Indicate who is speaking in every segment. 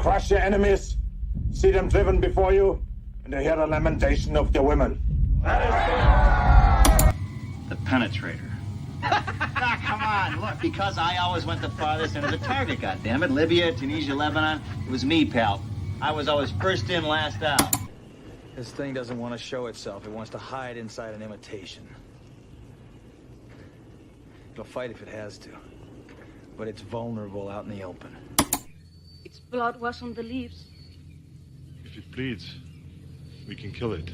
Speaker 1: crush your enemies, see them driven before you, and to hear the lamentation of your women.
Speaker 2: The penetrator. Come on, look, because I always went the farthest into the target, goddammit. Libya, Tunisia, Lebanon, it was me, pal. I was always first in, last out.
Speaker 3: This thing doesn't want to show itself. It wants to hide inside an imitation. It'll fight if it has to, but it's vulnerable out in the open.
Speaker 4: Its blood was on the leaves.
Speaker 5: If it bleeds, we can kill it.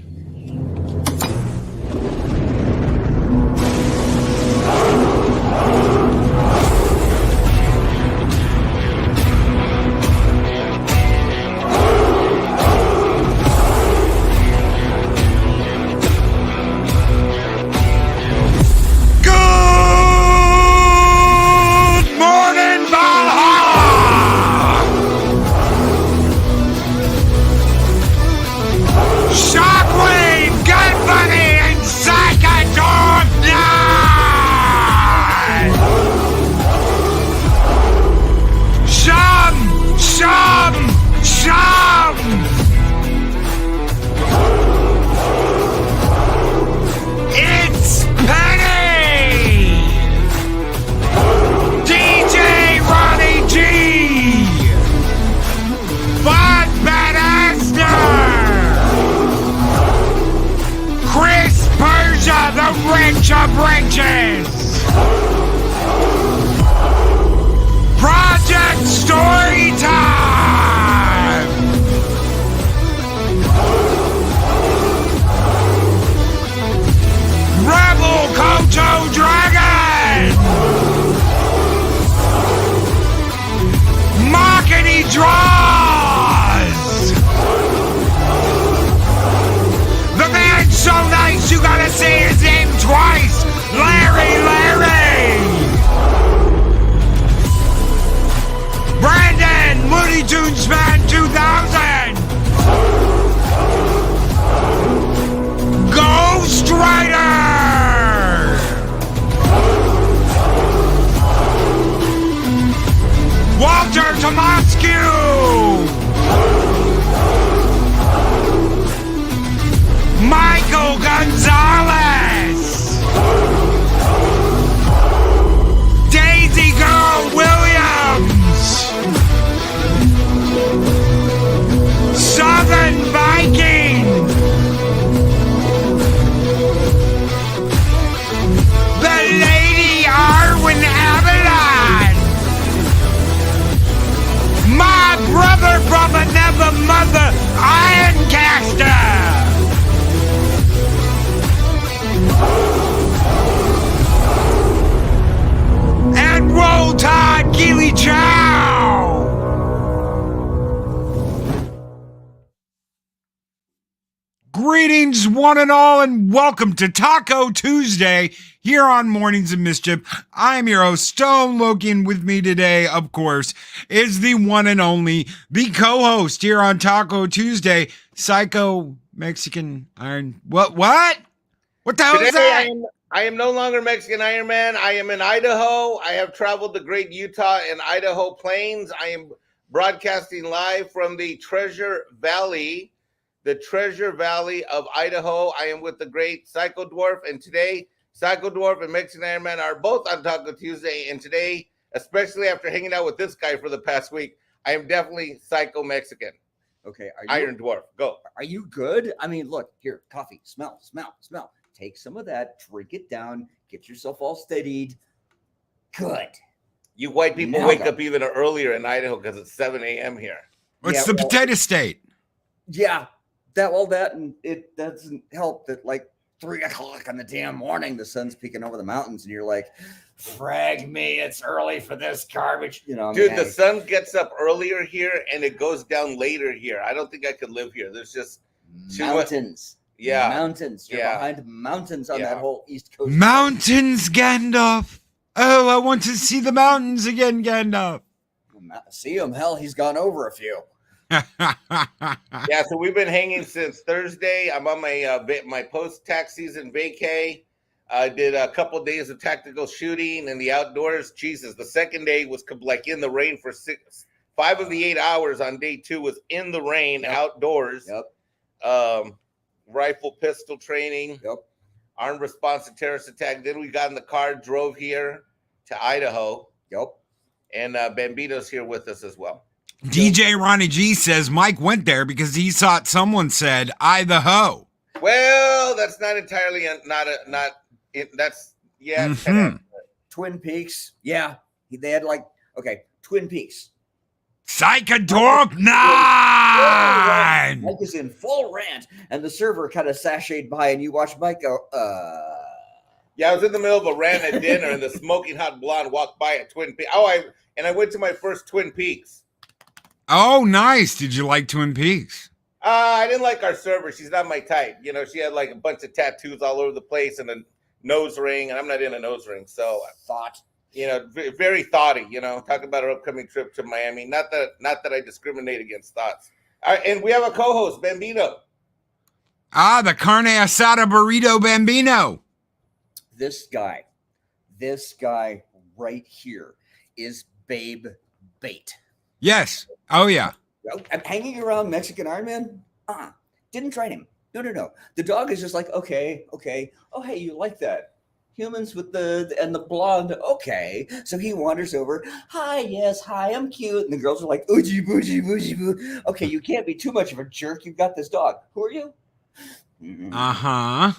Speaker 6: Bridges! Project Story Time! Rebel Koto Dragon! Mockety Draws! The man so nice you gotta say his name twice! Larry! Brandon, Looney Tunes Man 2000! Ghost Rider! Walter Tomascu! Michael Gonzalez! Daisy Girl Williams! Southern Viking! The Lady Arwen Avalon! My brother from another mother, Ironcaster! And Roll Tide Gilly Chow! Greetings, one and all, and welcome to Taco Tuesday here on Mornings of Mischief. I'm your host, Stone Loki, and with me today, of course, is the one and only, the co-host here on Taco Tuesday, Psycho Mexican Iron... What? What the hell is that?
Speaker 7: I am no longer Mexican Iron Man. I am in Idaho. I have traveled the great Utah and Idaho plains. I am broadcasting live from the Treasure Valley of Idaho. I am with the great Psycho Dwarf, and today Psycho Dwarf and Mexican Iron Man are both on Taco Tuesday, and today, especially after hanging out with this guy for the past week, I am definitely Psycho Mexican.
Speaker 8: Okay,
Speaker 7: Iron Dwarf, go.
Speaker 8: Are you good? I mean, look, here, coffee, smell. Take some of that, drink it down, get yourself all steadied. Good.
Speaker 7: You white people wake up even earlier in Idaho because it's 7 a.m. here.
Speaker 6: What's the potato state?
Speaker 8: Yeah, and it doesn't help that like 3 o'clock in the damn morning, the sun's peeking over the mountains, and you're like, frag me, it's early for this garbage. You know,
Speaker 7: dude, the sun gets up earlier here and it goes down later here. I don't think I could live here. There's just
Speaker 8: mountains.
Speaker 7: Yeah.
Speaker 8: Mountains. You're behind mountains on that whole East Coast.
Speaker 6: Mountains, Gandalf. Oh, I want to see the mountains again, Gandalf.
Speaker 8: See them? Hell, he's gone over a few.
Speaker 7: Yeah, so we've been hanging since Thursday. I'm on my post-tax season vacay. I did a couple days of tactical shooting in the outdoors. Jesus, the second day was like in the rain for 5 of the 8 hours on day 2 was in the rain, outdoors. Rifle pistol training. Armed response to terrorist attack. Then we got in the car, drove here to Idaho. And Bambino's here with us as well.
Speaker 6: DJ Ronnie G says Mike went there because he thought someone said Idaho.
Speaker 7: Well, that's not entirely that's
Speaker 8: Twin Peaks. Yeah. They had Twin Peaks.
Speaker 6: Psychedorp 9!
Speaker 8: Mike is in full rant, and the server kind of sashayed by, and you watch Mike go,
Speaker 7: Yeah, I was in the middle of a rant at dinner, and the smoking hot blonde walked by at Twin Peaks. I went to my first Twin Peaks.
Speaker 6: Oh, nice. Did you like Twin Peaks?
Speaker 7: I didn't like our server. She's not my type. You know, she had like a bunch of tattoos all over the place and a nose ring, and I'm not in a nose ring. So very thoughty, talking about our upcoming trip to Miami. Not that I discriminate against thoughts. All right, and we have a co-host, Bambino.
Speaker 6: The carne asada burrito Bambino.
Speaker 8: This guy right here is Babe Bait.
Speaker 6: Yes. Oh, yeah.
Speaker 8: I'm hanging around Mexican Ironman. Didn't train him. No. The dog is just like, okay. Oh, hey, you like that? Humans with the blonde. Okay. So he wanders over. Hi, yes, hi, I'm cute. And the girls are like, oogie boogie boogie boo. Okay, you can't be too much of a jerk. You've got this dog. Who are you?
Speaker 6: Uh-huh.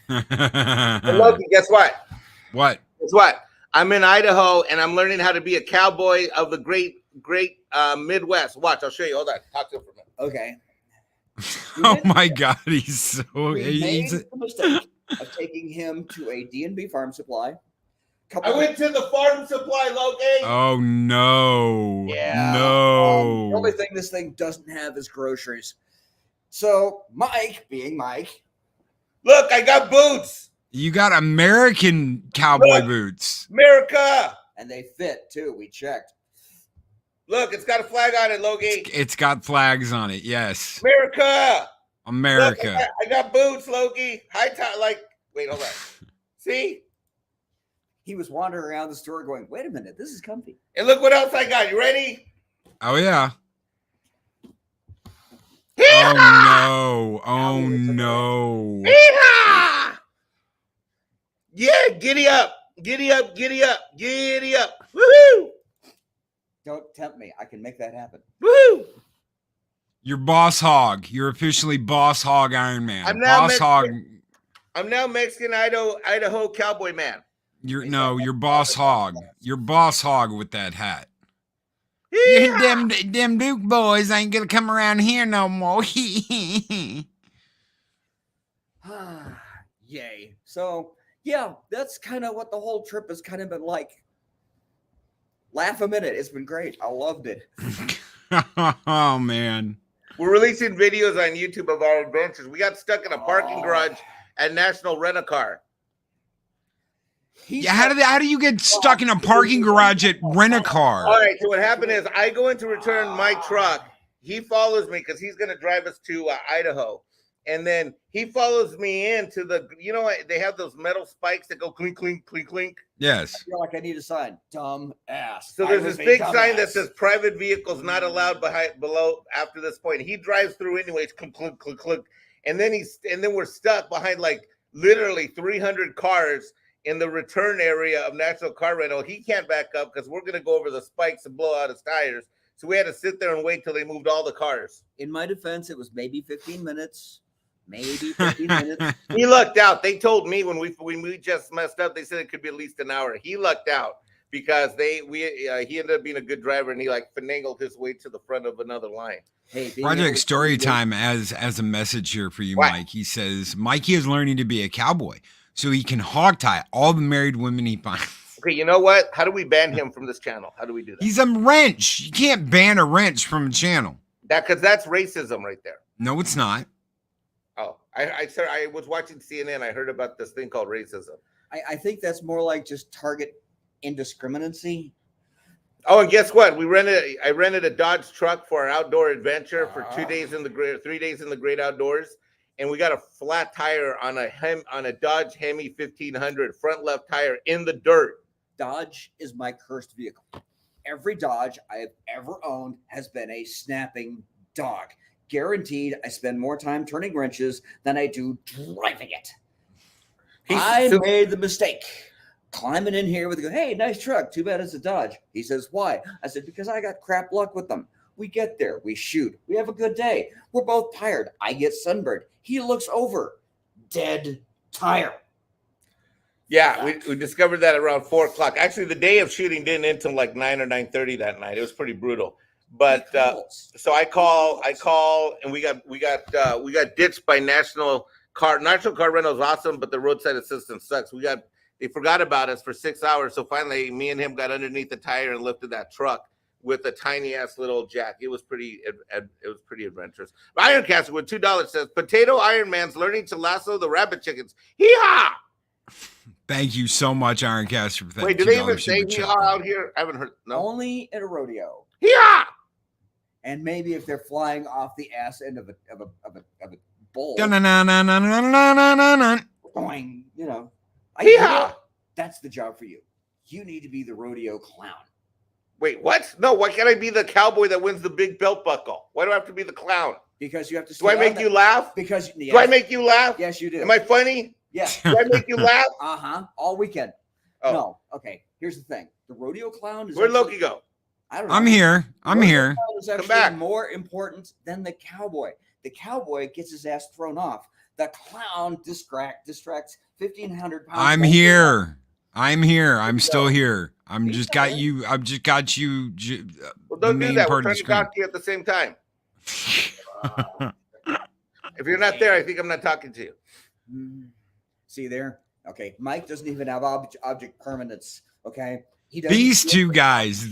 Speaker 7: Hey, Loki, guess what?
Speaker 6: What?
Speaker 7: Guess what? I'm in Idaho, and I'm learning how to be a cowboy of the great Midwest. Watch, I'll show you. Hold on. Talk to him for a minute.
Speaker 8: Okay.
Speaker 6: Oh, my God. He's so...
Speaker 8: We made the mistake of taking him to a D&B farm supply.
Speaker 7: I went to the farm supply, Loki.
Speaker 6: Oh, no.
Speaker 8: Yeah.
Speaker 6: No.
Speaker 8: The only thing this thing doesn't have is groceries. So Mike, being Mike.
Speaker 7: Look, I got boots.
Speaker 6: You got American cowboy boots.
Speaker 7: America.
Speaker 8: And they fit, too. We checked.
Speaker 7: Look, it's got a flag on it, Loki.
Speaker 6: It's got flags on it, yes.
Speaker 7: America.
Speaker 6: Look,
Speaker 7: I got boots, Loki. High top, wait, hold on. See?
Speaker 8: He was wandering around the store going, wait a minute, this is comfy.
Speaker 7: And look what else I got. You ready?
Speaker 6: Oh, yeah. Oh, no. Oh, no.
Speaker 7: Yeehaw! Yeah, giddy up. Giddy up, giddy up, giddy up. Woohoo!
Speaker 8: Don't tempt me. I can make that happen.
Speaker 7: Woohoo!
Speaker 6: You're Boss Hog. You're officially Boss Hog Iron Man.
Speaker 7: I'm now Mexican Idaho cowboy man.
Speaker 6: You're Boss Hog. You're Boss Hog with that hat.
Speaker 7: Yeah.
Speaker 6: Them Duke boys ain't gonna come around here no more.
Speaker 8: Yay. So, yeah, that's kind of what the whole trip has kind of been like. Laugh a minute. It's been great. I loved it.
Speaker 6: Oh, man.
Speaker 7: We're releasing videos on YouTube of our adventures. We got stuck in a parking garage at National Rent-A-Car.
Speaker 6: Yeah, how do you get stuck in a parking garage at Rent-A-Car?
Speaker 7: All right, so what happened is I go in to return my truck. He follows me because he's going to drive us to Idaho. And then he follows me into they have those metal spikes that go clink, clink, clink, clink.
Speaker 6: Yes.
Speaker 8: I feel like I need a sign. Dumb ass.
Speaker 7: So there's this big sign that says private vehicles not allowed below after this point. He drives through anyways, clink, clink, clink, clink. And then we're stuck behind literally 300 cars in the return area of National Car Rental. He can't back up because we're going to go over the spikes and blow out his tires. So we had to sit there and wait till they moved all the cars.
Speaker 8: In my defense, it was maybe 15 minutes. Maybe 15 minutes.
Speaker 7: He lucked out. They told me when we just messed up, they said it could be at least an hour. He lucked out because he ended up being a good driver and he finagled his way to the front of another line.
Speaker 8: Hey,
Speaker 6: Project Storytime as a message here for you, what? Mike. He says Mikey is learning to be a cowboy so he can hog tie all the married women he finds.
Speaker 7: Okay, you know what? How do we ban him from this channel? How do we do that?
Speaker 6: He's a wrench. You can't ban a wrench from a channel.
Speaker 7: Because that's racism right there.
Speaker 6: No, it's not.
Speaker 7: Oh, I was watching CNN. I heard about this thing called racism.
Speaker 8: I think that's more like just target indiscriminacy.
Speaker 7: Oh, and guess what? I rented a Dodge truck for our outdoor adventure for 3 days in the great outdoors, and we got a flat tire on a Dodge Hemi 1500 front left tire in the dirt.
Speaker 8: Dodge is my cursed vehicle. every Dodge I have ever owned has been a snapping dog. Guaranteed, I spend more time turning wrenches than I do driving it. I made the mistake climbing in here with, hey, nice truck. Too bad it's a Dodge. He says, why? I said, because I got crap luck with them. We get there. We shoot. We have a good day. We're both tired. I get sunburned. He looks over. Dead tired.
Speaker 7: Yeah, we discovered that around 4 o'clock. Actually, the day of shooting didn't end until like 9 or 9:30 that night. It was pretty brutal. But so I call, and we got ditched by National Car Rental is awesome, but the roadside assistance sucks. They forgot about us for 6 hours. So finally, me and him got underneath the tire and lifted that truck with a tiny ass little jack. It was pretty adventurous. Ironcaster with $2 says, "Potato Ironman's learning to lasso the rabbit chickens. Hee-haw!"
Speaker 6: Thank you so much, Ironcaster. For that.
Speaker 7: Wait, do they even say hee-haw out here? I haven't heard. No.
Speaker 8: Only at a rodeo.
Speaker 7: Hee-haw!
Speaker 8: And maybe if they're flying off the ass end of a bull. Boing, you know. That's the job for you. You need to be the rodeo clown.
Speaker 7: Wait, what? No, why can't I be the cowboy that wins the big belt buckle? Why do I have to be the clown?
Speaker 8: Because you have to.
Speaker 7: Do I make you laugh?
Speaker 8: Because
Speaker 7: do I make you laugh?
Speaker 8: Yes, you do.
Speaker 7: Am I funny?
Speaker 8: Yeah.
Speaker 7: Do I make you laugh?
Speaker 8: All weekend.
Speaker 7: Oh.
Speaker 8: No. Okay. Here's the thing. The rodeo clown is.
Speaker 7: Where'd Loki go?
Speaker 8: I don't know.
Speaker 6: I'm here. I'm here.
Speaker 8: Is actually more important than the cowboy. The cowboy gets his ass thrown off. The clown distracts 1,500 pounds.
Speaker 6: I'm here. I'm still here. I've just got you. Well,
Speaker 7: don't do that. We're trying to talk to you at the same time. If you're not there, I think I'm not talking to you.
Speaker 8: See there? Okay. Mike doesn't even have object permanence. Okay.
Speaker 6: These two guys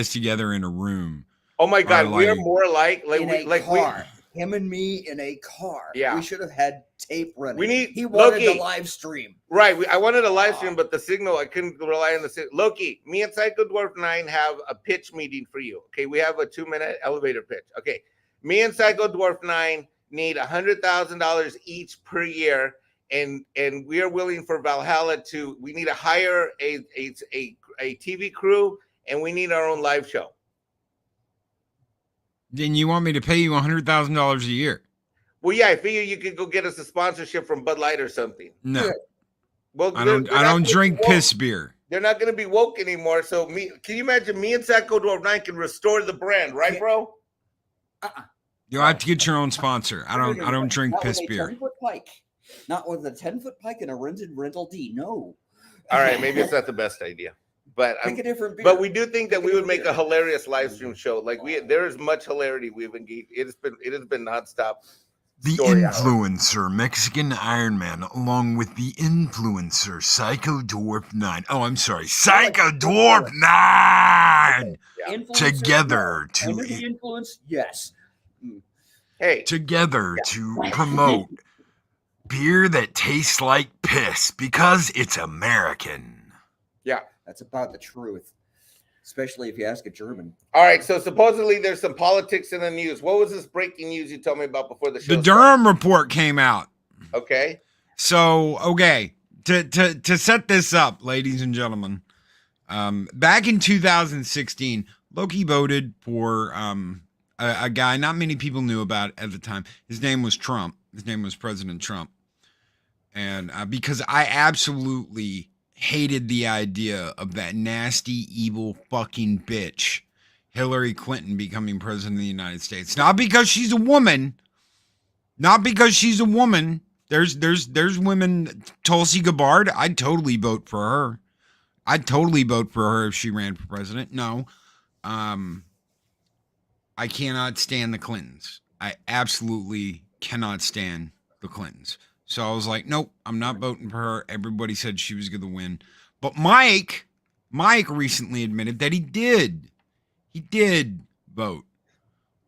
Speaker 6: together in a room.
Speaker 7: Oh my God, we are more alike.
Speaker 8: Him and me in a car.
Speaker 7: Yeah.
Speaker 8: We should have had tape running.
Speaker 7: He
Speaker 8: wanted the live stream.
Speaker 7: Right. I wanted a live stream, but the signal, I couldn't rely on the signal. Loki, me and Psycho Dwarf 9 have a pitch meeting for you. Okay. We have a 2-minute elevator pitch. Okay. Me and Psycho Dwarf 9 need $100,000 each per year. And we are willing for Valhalla we need to hire a TV crew, and we need our own live show.
Speaker 6: Then you want me to pay you $100,000 a year?
Speaker 7: Well, yeah, I figure you could go get us a sponsorship from Bud Light or something.
Speaker 6: No.
Speaker 7: Well,
Speaker 6: I don't drink piss beer.
Speaker 7: They're not going to be woke anymore. So can you imagine me and Psycho Dwarf 9 can restore the brand, right, bro?
Speaker 6: You'll have to get your own sponsor. I don't drink piss beer.
Speaker 8: 10-foot pike. Not with a 10-foot pike and a rental D. No.
Speaker 7: All right, maybe it's not the best idea. But
Speaker 8: pick a different beer.
Speaker 7: But we do think that we would make a hilarious live stream show. Like there is much hilarity we've engaged. It has been nonstop.
Speaker 6: The influencer Mexican Ironman, along with the influencer Psycho Dwarf 9. Oh, I'm sorry, Psycho Dwarf 9.
Speaker 8: Yeah.
Speaker 6: Together
Speaker 8: to influence, yes.
Speaker 7: Hey,
Speaker 6: together to promote beer that tastes like piss because it's American.
Speaker 7: Yeah.
Speaker 8: That's about the truth, especially if you ask a German.
Speaker 7: All right, so supposedly there's some politics in the news. What was this breaking news you told me about before the show?
Speaker 6: The Durham report came out.
Speaker 7: Okay.
Speaker 6: So, to set this up, ladies and gentlemen, back in 2016, Loki voted for a guy not many people knew about at the time. His name was Trump. His name was President Trump. And because I absolutely hated the idea of that nasty, evil fucking bitch, Hillary Clinton, becoming president of the United States. Not because she's a woman. There's women. Tulsi Gabbard. I'd totally vote for her. If she ran for president. No. I cannot stand the Clintons. I absolutely cannot stand the Clintons. So I was like, nope, I'm not voting for her. Everybody said she was going to win. But Mike recently admitted that he did vote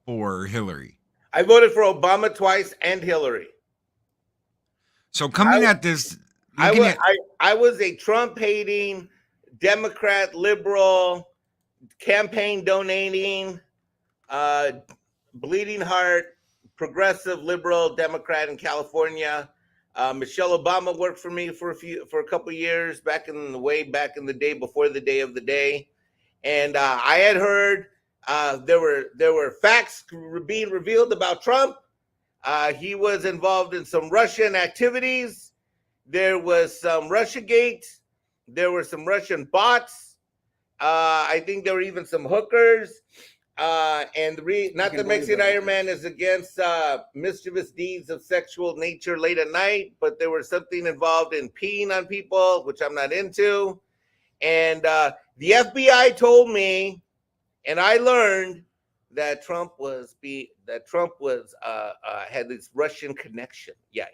Speaker 6: for Hillary.
Speaker 7: I voted for Obama twice and Hillary.
Speaker 6: So coming at this,
Speaker 7: I was a Trump-hating, Democrat, liberal, campaign donating, bleeding heart, progressive, liberal, Democrat in California. Michelle Obama worked for me for a couple of years back in the day before the day of the day. And I had heard there were facts being revealed about Trump. He was involved in some Russian activities. There was some Russiagate. There were some Russian bots. I think there were even some hookers. Not the Mexican Iron Man is against mischievous deeds of sexual nature late at night, but there was something involved in peeing on people, which I'm not into. And the FBI told me, and I learned that Trump had this Russian connection. Yeah.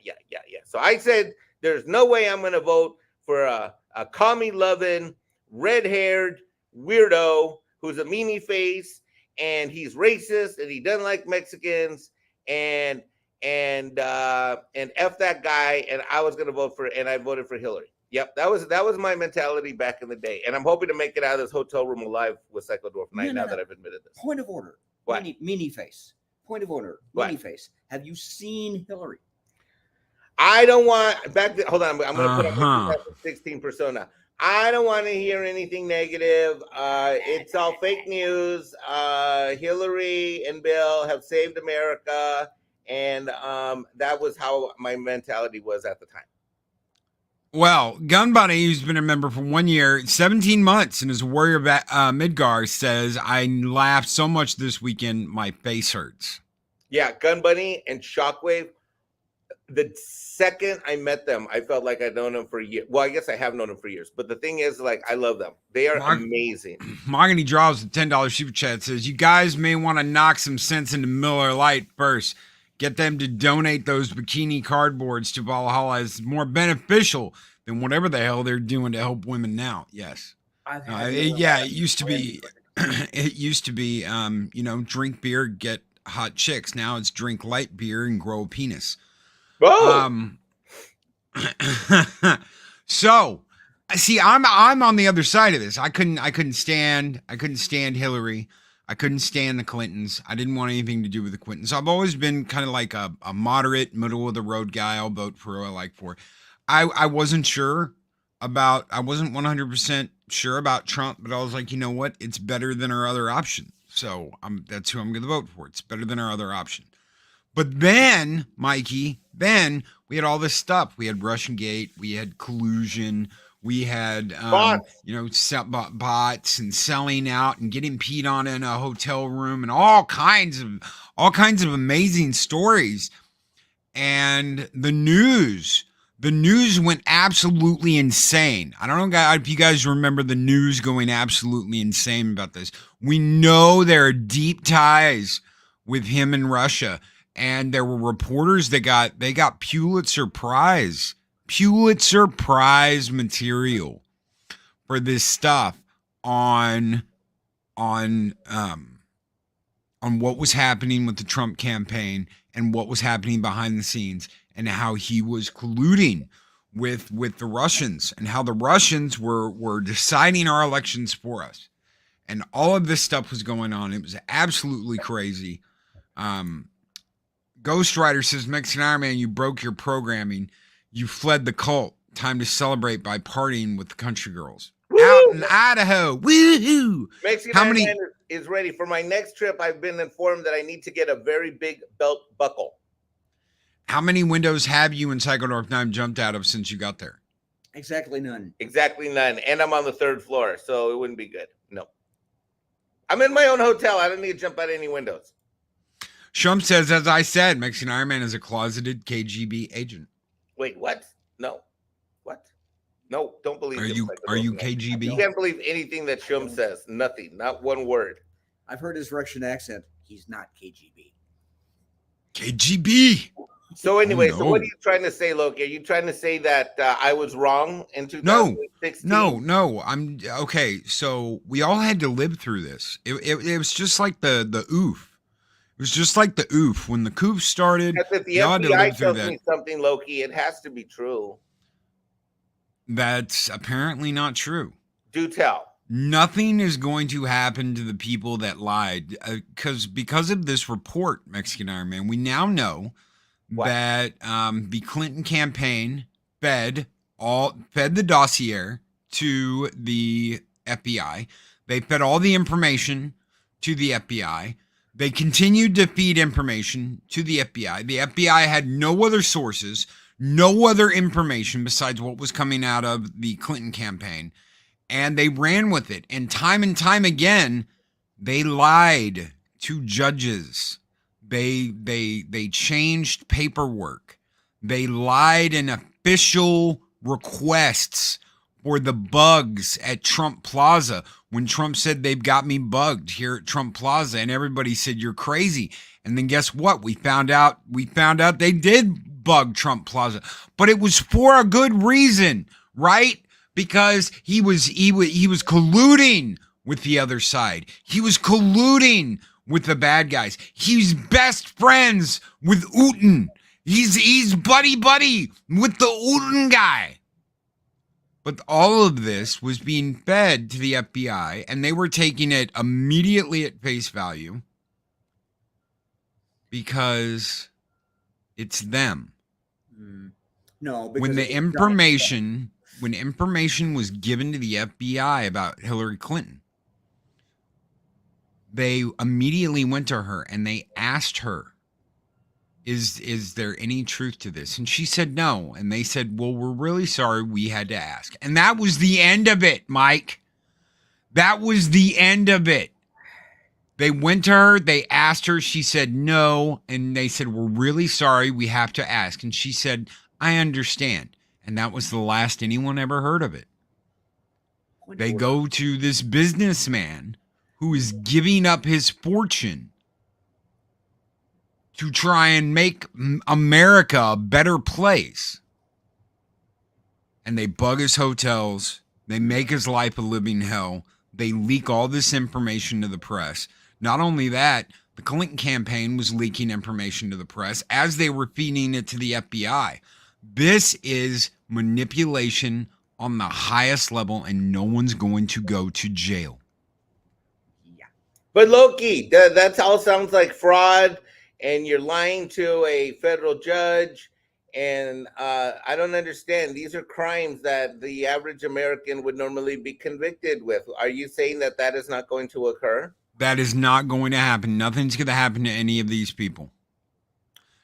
Speaker 7: So I said, there's no way I'm going to vote for a commie-loving, red-haired weirdo who's a meanie face, and he's racist, and he doesn't like Mexicans, and F that guy. And I was going to vote for, and I voted for Hillary. Yep, that was my mentality back in the day, and I'm hoping to make it out of this hotel room alive with Cyclodorf now that I've admitted this.
Speaker 8: Point of order.
Speaker 7: What?
Speaker 8: Meanie face. Point of order.
Speaker 7: What?
Speaker 8: Meanie face. Have you seen Hillary?
Speaker 7: I don't want hold on. I'm going to put up my 2016 persona. I don't want to hear anything negative. It's all fake news. Hillary and Bill have saved America, and that was how my mentality was at the time.
Speaker 6: Well, Gun Bunny, who's been a member for 1 year, 17 months, and his Warrior Midgar says, I laughed so much this weekend, my face hurts.
Speaker 7: Yeah, Gun Bunny and Shockwave. The second I met them, I felt like I'd known them for years. Well, I guess I have known them for years. But the thing is, like, I love them. They are amazing.
Speaker 6: Mahogany Draws a $10 super chat says, you guys may want to knock some sense into Miller Lite first. Get them to donate those bikini cardboards to Valhalla. It's more beneficial than whatever the hell they're doing to help women now. Yes. It used to be, drink beer, get hot chicks. Now it's drink light beer and grow a penis.
Speaker 7: Whoa.
Speaker 6: So see, I'm on the other side of this. I couldn't stand Hillary. I couldn't stand the Clintons. I didn't want anything to do with the Clintons. I've always been kind of like a moderate, middle of the road guy. I'll vote for who I like for. I wasn't 100% sure about Trump, but I was like, you know what? It's better than our other option. So that's who I'm going to vote for. It's better than our other option. But then, Mikey, we had all this stuff. We had Russian Gate. We had collusion. We had, bots and selling out and getting peed on in a hotel room and all kinds of amazing stories. And the news went absolutely insane. I don't know if you guys remember the news going absolutely insane about this. We know there are deep ties with him in Russia. And there were reporters that got Pulitzer Prize material for this stuff on what was happening with the Trump campaign and what was happening behind the scenes and how he was colluding with the Russians and how the Russians were deciding our elections for us. And all of this stuff was going on. It was absolutely crazy. Ghost Rider says, Mexican Iron Man, you broke your programming. You fled the cult. Time to celebrate by partying with the country girls. Woo! Out in Idaho. Woohoo!
Speaker 7: Mexican Iron Man is ready. For my next trip, I've been informed that I need to get a very big belt buckle.
Speaker 6: How many windows have you and Psychodorf 9 jumped out of since you got there?
Speaker 8: Exactly none.
Speaker 7: And I'm on the 3rd floor, so it wouldn't be good. No. I'm in my own hotel. I don't need to jump out any windows.
Speaker 6: Shump says, as I said, Mexican Iron Man is a closeted KGB agent.
Speaker 7: Wait, what? No. What? No, don't believe him.
Speaker 6: Are you KGB?
Speaker 7: You can't believe anything that Shump says. Nothing. Not one word.
Speaker 8: I've heard his Russian accent. He's not KGB.
Speaker 6: KGB.
Speaker 7: So anyway, So what are you trying to say, Loki? Are you trying to say that I was wrong in 2016?
Speaker 6: No. I'm okay. So we all had to live through this. It was just like the oof. It was just like the oof. When the coup started,
Speaker 7: if the FBI tells me something, Loki, it has to be true.
Speaker 6: That's apparently not true.
Speaker 7: Do tell.
Speaker 6: Nothing is going to happen to the people that lied. Because of this report, Mexican Iron Man, we now know that the Clinton campaign fed the dossier to the FBI. They fed all the information to the FBI. They continued to feed information to the FBI. The FBI had no other sources, no other information besides what was coming out of the Clinton campaign. And they ran with it. And time again, they lied to judges. They changed paperwork. They lied in official requests for the bugs at Trump Plaza when Trump said they've got me bugged here at Trump Plaza, and everybody said you're crazy. And then guess what? We found out they did bug Trump Plaza, but it was for a good reason, right? Because he was colluding with the other side. He was colluding with the bad guys. He's best friends with Putin. He's buddy with the Putin guy. But all of this was being fed to the FBI, and they were taking it immediately at face value because it's them.
Speaker 8: No, because
Speaker 6: when information was given to the FBI about Hillary Clinton, they immediately went to her and they asked her, is there any truth to this? And she said no. And they said, well, we're really sorry we had to ask. And that was the end of it, Mike. That was the end of it. They went to her, they asked her, she said no. And they said, we're really sorry we have to ask. And she said, I understand. And that was the last anyone ever heard of it. They go to this businessman who is giving up his fortune to try and make America a better place. And they bug his hotels. They make his life a living hell. They leak all this information to the press. Not only that, the Clinton campaign was leaking information to the press as they were feeding it to the FBI. This is manipulation on the highest level, and no one's going to go to jail.
Speaker 7: Yeah. But Loki, that all sounds like fraud, and you're lying to a federal judge. And I don't understand. These are crimes that the average American would normally be convicted with. Are you saying that that is not going to occur?
Speaker 6: That is not going to happen. Nothing's going to happen to any of these people.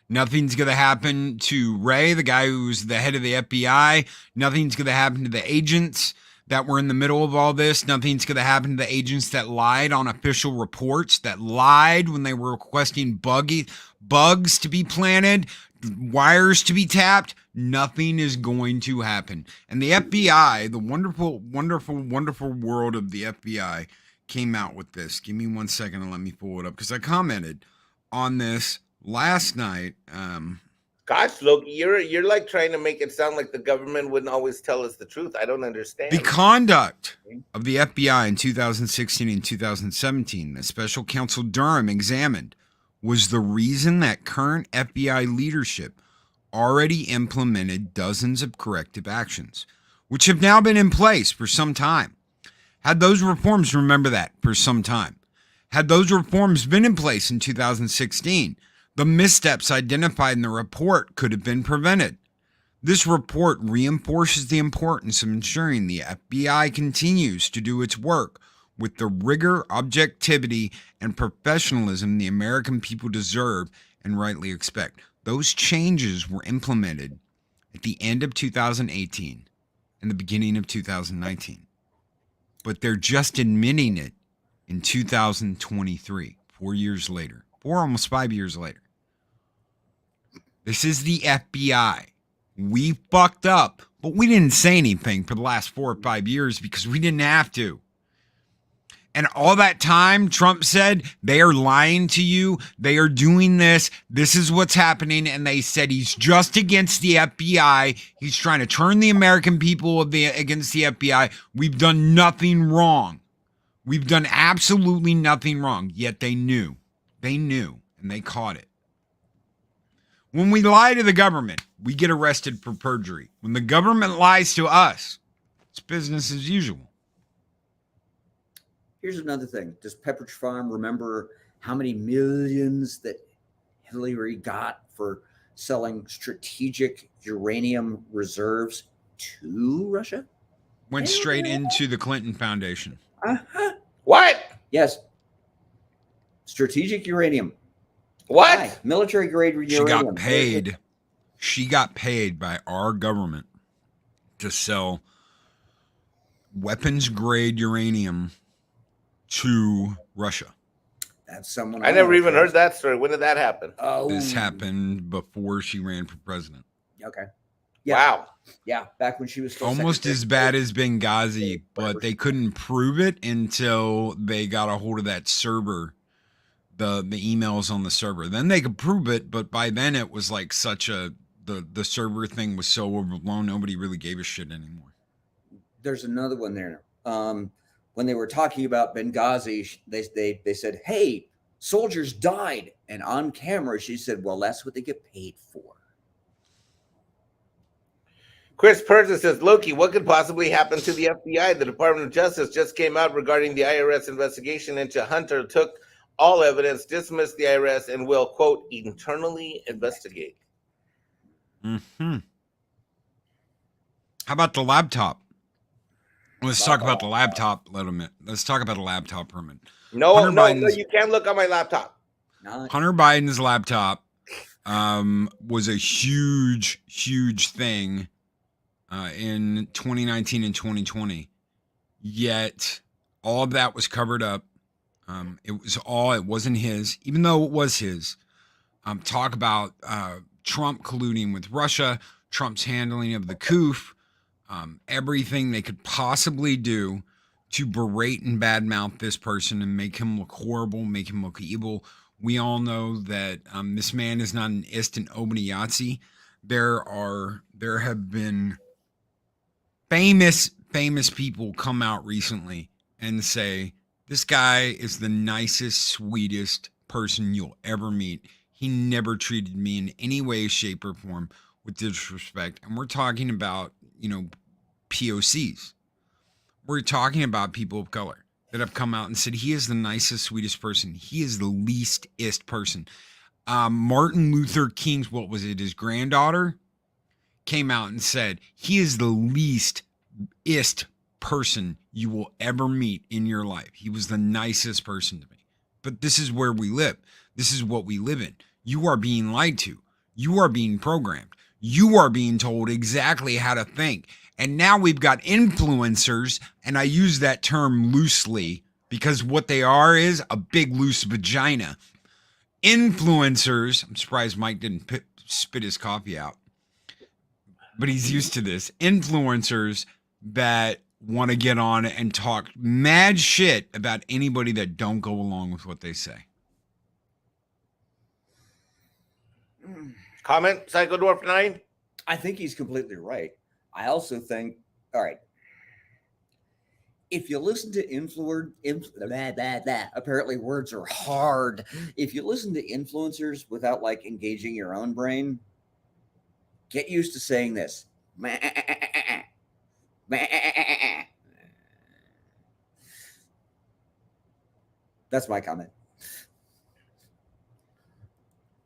Speaker 6: Nothing's going to happen to Ray, the guy who's the head of the FBI. Nothing's going to happen to the agents that were in the middle of all this. Nothing's going to happen to the agents that lied on official reports, that lied when they were requesting bugs to be planted, wires to be tapped. Nothing is going to happen. And the FBI, the wonderful, wonderful, wonderful world of the FBI came out with this. Give me 1 second and let me pull it up because I commented on this last night.
Speaker 7: Gosh, look, you're like trying to make it sound like the government wouldn't always tell us the truth. I don't understand.
Speaker 6: The conduct of the FBI in 2016 and 2017, the special counsel Durham examined, was the reason that current FBI leadership already implemented dozens of corrective actions, which have now been in place for some time. Had those reforms, remember that, for some time. Had those reforms been in place in 2016, the missteps identified in the report could have been prevented. This report reinforces the importance of ensuring the FBI continues to do its work with the rigor, objectivity, and professionalism the American people deserve and rightly expect. Those changes were implemented at the end of 2018 and the beginning of 2019. But they're just admitting it in 2023, 4 years later, almost 5 years later. This is the FBI. We fucked up, but we didn't say anything for the last 4 or 5 years because we didn't have to. And all that time, Trump said, they are lying to you. They are doing this. This is what's happening. And they said he's just against the FBI. He's trying to turn the American people against the FBI. We've done nothing wrong. We've done absolutely nothing wrong. Yet they knew. They knew, and they caught it. When we lie to the government, we get arrested for perjury. When the government lies to us, it's business as usual.
Speaker 8: Here's another thing. Does Pepperidge Farm remember how many millions that Hillary got for selling strategic uranium reserves to Russia?
Speaker 6: Went straight into the Clinton Foundation.
Speaker 7: What?
Speaker 8: Yes. Strategic uranium.
Speaker 7: What?
Speaker 8: Why? Military grade uranium.
Speaker 6: She got paid. She got paid by our government to sell weapons grade uranium to Russia.
Speaker 8: That's someone
Speaker 7: I never even heard that story. When did that happen?
Speaker 8: Oh,
Speaker 6: This happened before she ran for president.
Speaker 8: Okay.
Speaker 7: Wow.
Speaker 8: Yeah, back when she was still
Speaker 6: Almost
Speaker 8: Secretary
Speaker 6: as
Speaker 8: of
Speaker 6: bad
Speaker 8: State.
Speaker 6: as Benghazi, but they couldn't prove it until they got a hold of that server, the emails on the server. Then they could prove it, but by then it was like such a the server thing was so overblown, nobody really gave a shit anymore.
Speaker 8: There's another one there. When they were talking about Benghazi, they said, "Hey, soldiers died," and on camera she said, "Well, that's what they get paid for."
Speaker 7: Chris Perkins says, Loki, what could possibly happen to the FBI? The Department of Justice just came out regarding the IRS investigation into Hunter, took all evidence, dismissed the IRS, and will, quote, internally investigate.
Speaker 6: Mm-hmm. How about the laptop? Let's talk about the laptop. Let's talk about the laptop for a minute.
Speaker 7: No, you can't look on my laptop.
Speaker 6: Hunter Biden's laptop was a huge thing in 2019 and 2020. Yet all of that was covered up. It wasn't his, even though it was his. Talk about Trump colluding with Russia, Trump's handling of the coup, everything they could possibly do to berate and badmouth this person and make him look horrible, make him look evil. We all know that this man is not an instant Obadiah. There have been famous people come out recently and say, this guy is the nicest, sweetest person you'll ever meet. He never treated me in any way, shape, or form with disrespect. And we're talking about, POCs. We're talking about people of color that have come out and said he is the nicest, sweetest person. He is the leastest person. Martin Luther King's, his granddaughter came out and said he is the leastest person you will ever meet in your life. He was the nicest person to me. But this is where we live. This is what we live in. You are being lied to. You are being programmed. You are being told exactly how to think. And now we've got influencers, and I use that term loosely because what they are is a big loose vagina. Influencers, I'm surprised Mike didn't spit his coffee out, but he's used to this. Influencers that want to get on and talk mad shit about anybody that don't go along with what they say.
Speaker 7: Comment, Psycho Dwarf 9?
Speaker 8: I think he's completely right. I also think, all right, if you listen to apparently words are hard. If you listen to influencers without like engaging your own brain, get used to saying this. That's my comment.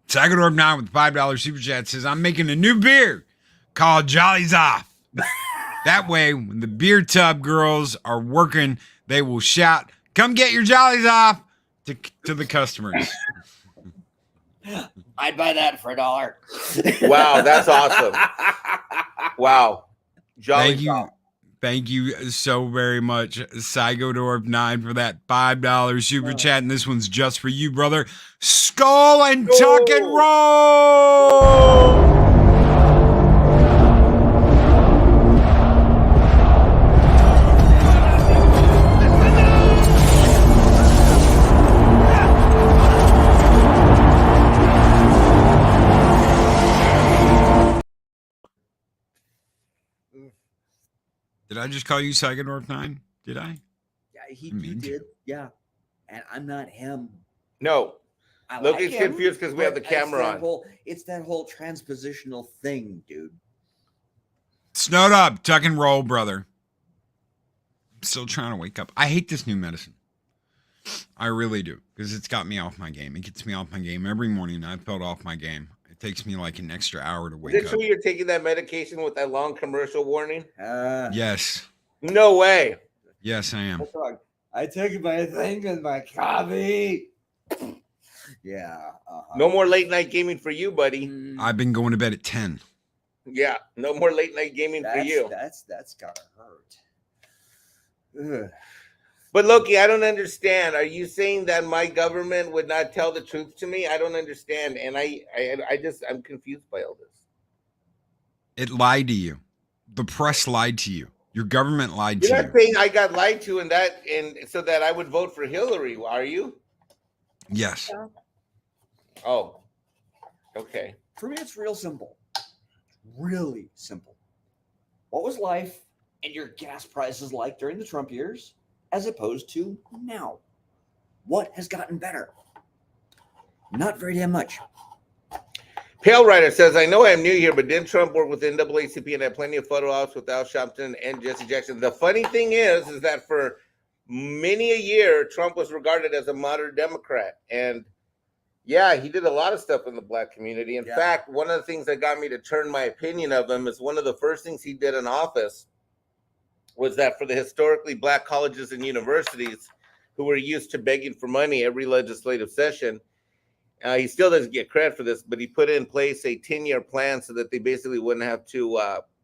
Speaker 6: Sagador 9 with $5 super chat says, I'm making a new beer called Jollies Off. That way, when the beer tub girls are working, they will shout, come get your Jollies Off to the customers.
Speaker 8: I'd buy that for $1.
Speaker 7: Wow, that's awesome. Wow. Jolly
Speaker 6: Thank you so very much, Psychodorf 9, for that $5 super chat. And this one's just for you, brother. Skull and tuck and roll! Did I just call you Psychodorf 9? Did I?
Speaker 8: Yeah, you did. Yeah. And I'm not him.
Speaker 7: No. Look,
Speaker 8: like
Speaker 7: it's confused because we have the camera on.
Speaker 8: It's that whole transpositional thing, dude.
Speaker 6: Snowed up, tuck and roll, brother. I'm still trying to wake up. I hate this new medicine. I really do, because it's got me off my game. It gets me off my game every morning. I felt off my game. It takes me like an extra hour to wake up.
Speaker 7: Is it true you're taking that medication with that long commercial warning?
Speaker 6: Yes.
Speaker 7: No way.
Speaker 6: Yes, I am.
Speaker 8: What's wrong? I took my thing with my coffee. Yeah.
Speaker 7: No more late night gaming for you, buddy.
Speaker 6: I've been going to bed at 10.
Speaker 7: Yeah, no more late night gaming for you.
Speaker 8: That's gotta hurt. Ugh.
Speaker 7: But Loki, I don't understand. Are you saying that my government would not tell the truth to me? I don't understand, and I'm confused by all this.
Speaker 6: It lied to you. The press lied to you. Your government lied to
Speaker 7: You're
Speaker 6: you.
Speaker 7: not saying I got lied to, and so that I would vote for Hillary, are you?
Speaker 6: Yes.
Speaker 7: Oh, okay.
Speaker 8: For me, it's real simple. Really simple. What was life and your gas prices like during the Trump years as opposed to now? What has gotten better? Not very damn much.
Speaker 7: Pale Rider says, I know I'm new here, but didn't Trump work with NAACP and had plenty of photo ops with Al Sharpton and Jesse Jackson? The funny thing is that for many a year, Trump was regarded as a moderate Democrat. And yeah, he did a lot of stuff in the black community. In fact, one of the things that got me to turn my opinion of him is one of the first things he did in office was that for the historically black colleges and universities who were used to begging for money every legislative session, he still doesn't get credit for this, but he put in place a 10-year plan so that they basically wouldn't have to,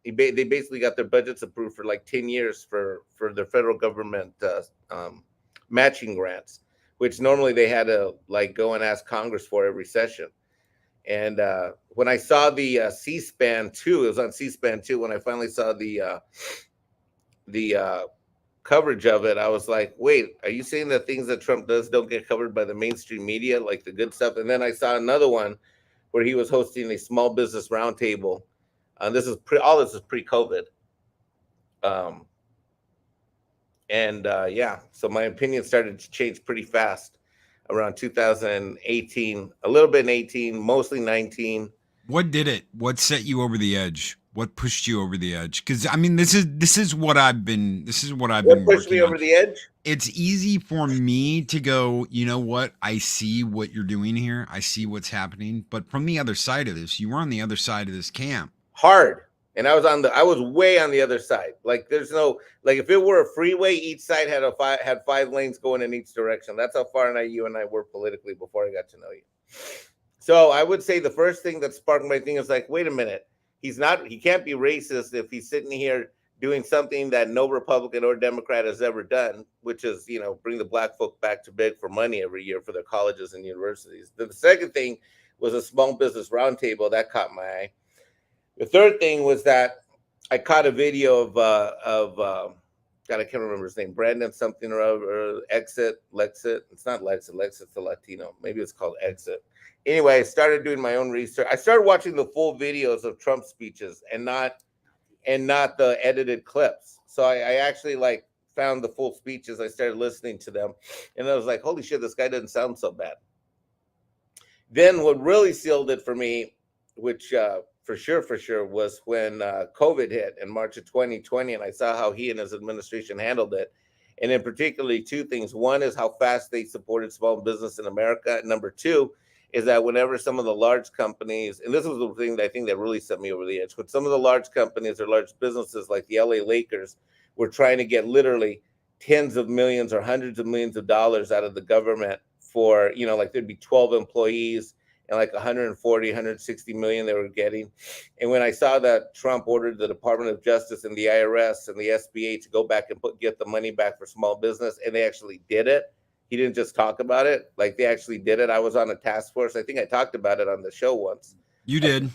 Speaker 7: they basically got their budgets approved for like 10 years for their federal government matching grants, which normally they had to like go and ask Congress for every session. And when I saw the C-SPAN 2, it was on C-SPAN 2, when I finally saw the coverage of it, I was like, wait, are you saying that things that Trump does don't get covered by the mainstream media, like the good stuff? And then I saw another one where he was hosting a small business roundtable. This is all this is pre-COVID. Yeah, so my opinion started to change pretty fast around 2018, a little bit in 18, mostly 19.
Speaker 6: What did it? What set you over the edge? What pushed you over the edge? Because I mean, this is what I've been.
Speaker 7: What pushed me over the edge?
Speaker 6: It's easy for me to go, you know what? I see what you're doing here. I see what's happening. But from the other side of this, you were on the other side of this camp.
Speaker 7: Hard. And I was way on the other side. Like there's no, like if it were a freeway, each side had had 5 lanes going in each direction. That's how far you and I were politically before I got to know you. So I would say the first thing that sparked my thing is like, wait a minute. He can't be racist if he's sitting here doing something that no Republican or Democrat has ever done, which is, bring the black folk back to beg for money every year for their colleges and universities. Then the second thing was a small business roundtable that caught my eye. The third thing was that I caught a video of God, I can't remember his name, Brandon something or Lexit. It's not Lexit. Lexit's the Latino. Maybe it's called Exit. Anyway, I started doing my own research. I started watching the full videos of Trump speeches and not the edited clips. So I actually found the full speeches. I started listening to them, and I was like, holy shit, this guy doesn't sound so bad. Then what really sealed it for me, which for sure was when COVID hit in March of 2020, and I saw how he and his administration handled it. And in particularly 2 things. One is how fast they supported small business in America. And number 2 is that whenever some of the large companies, and this was the thing that I think that really set me over the edge, when some of the large companies or large businesses like the LA Lakers were trying to get literally tens of millions or hundreds of millions of dollars out of the government for, there'd be 12 employees and 140, 160 million they were getting. And when I saw that Trump ordered the Department of Justice and the IRS and the SBA to go back and get the money back for small business, and they actually did it. He didn't just talk about it, they actually did it. I was on a task force. I think I talked about it on the show once.
Speaker 6: You did.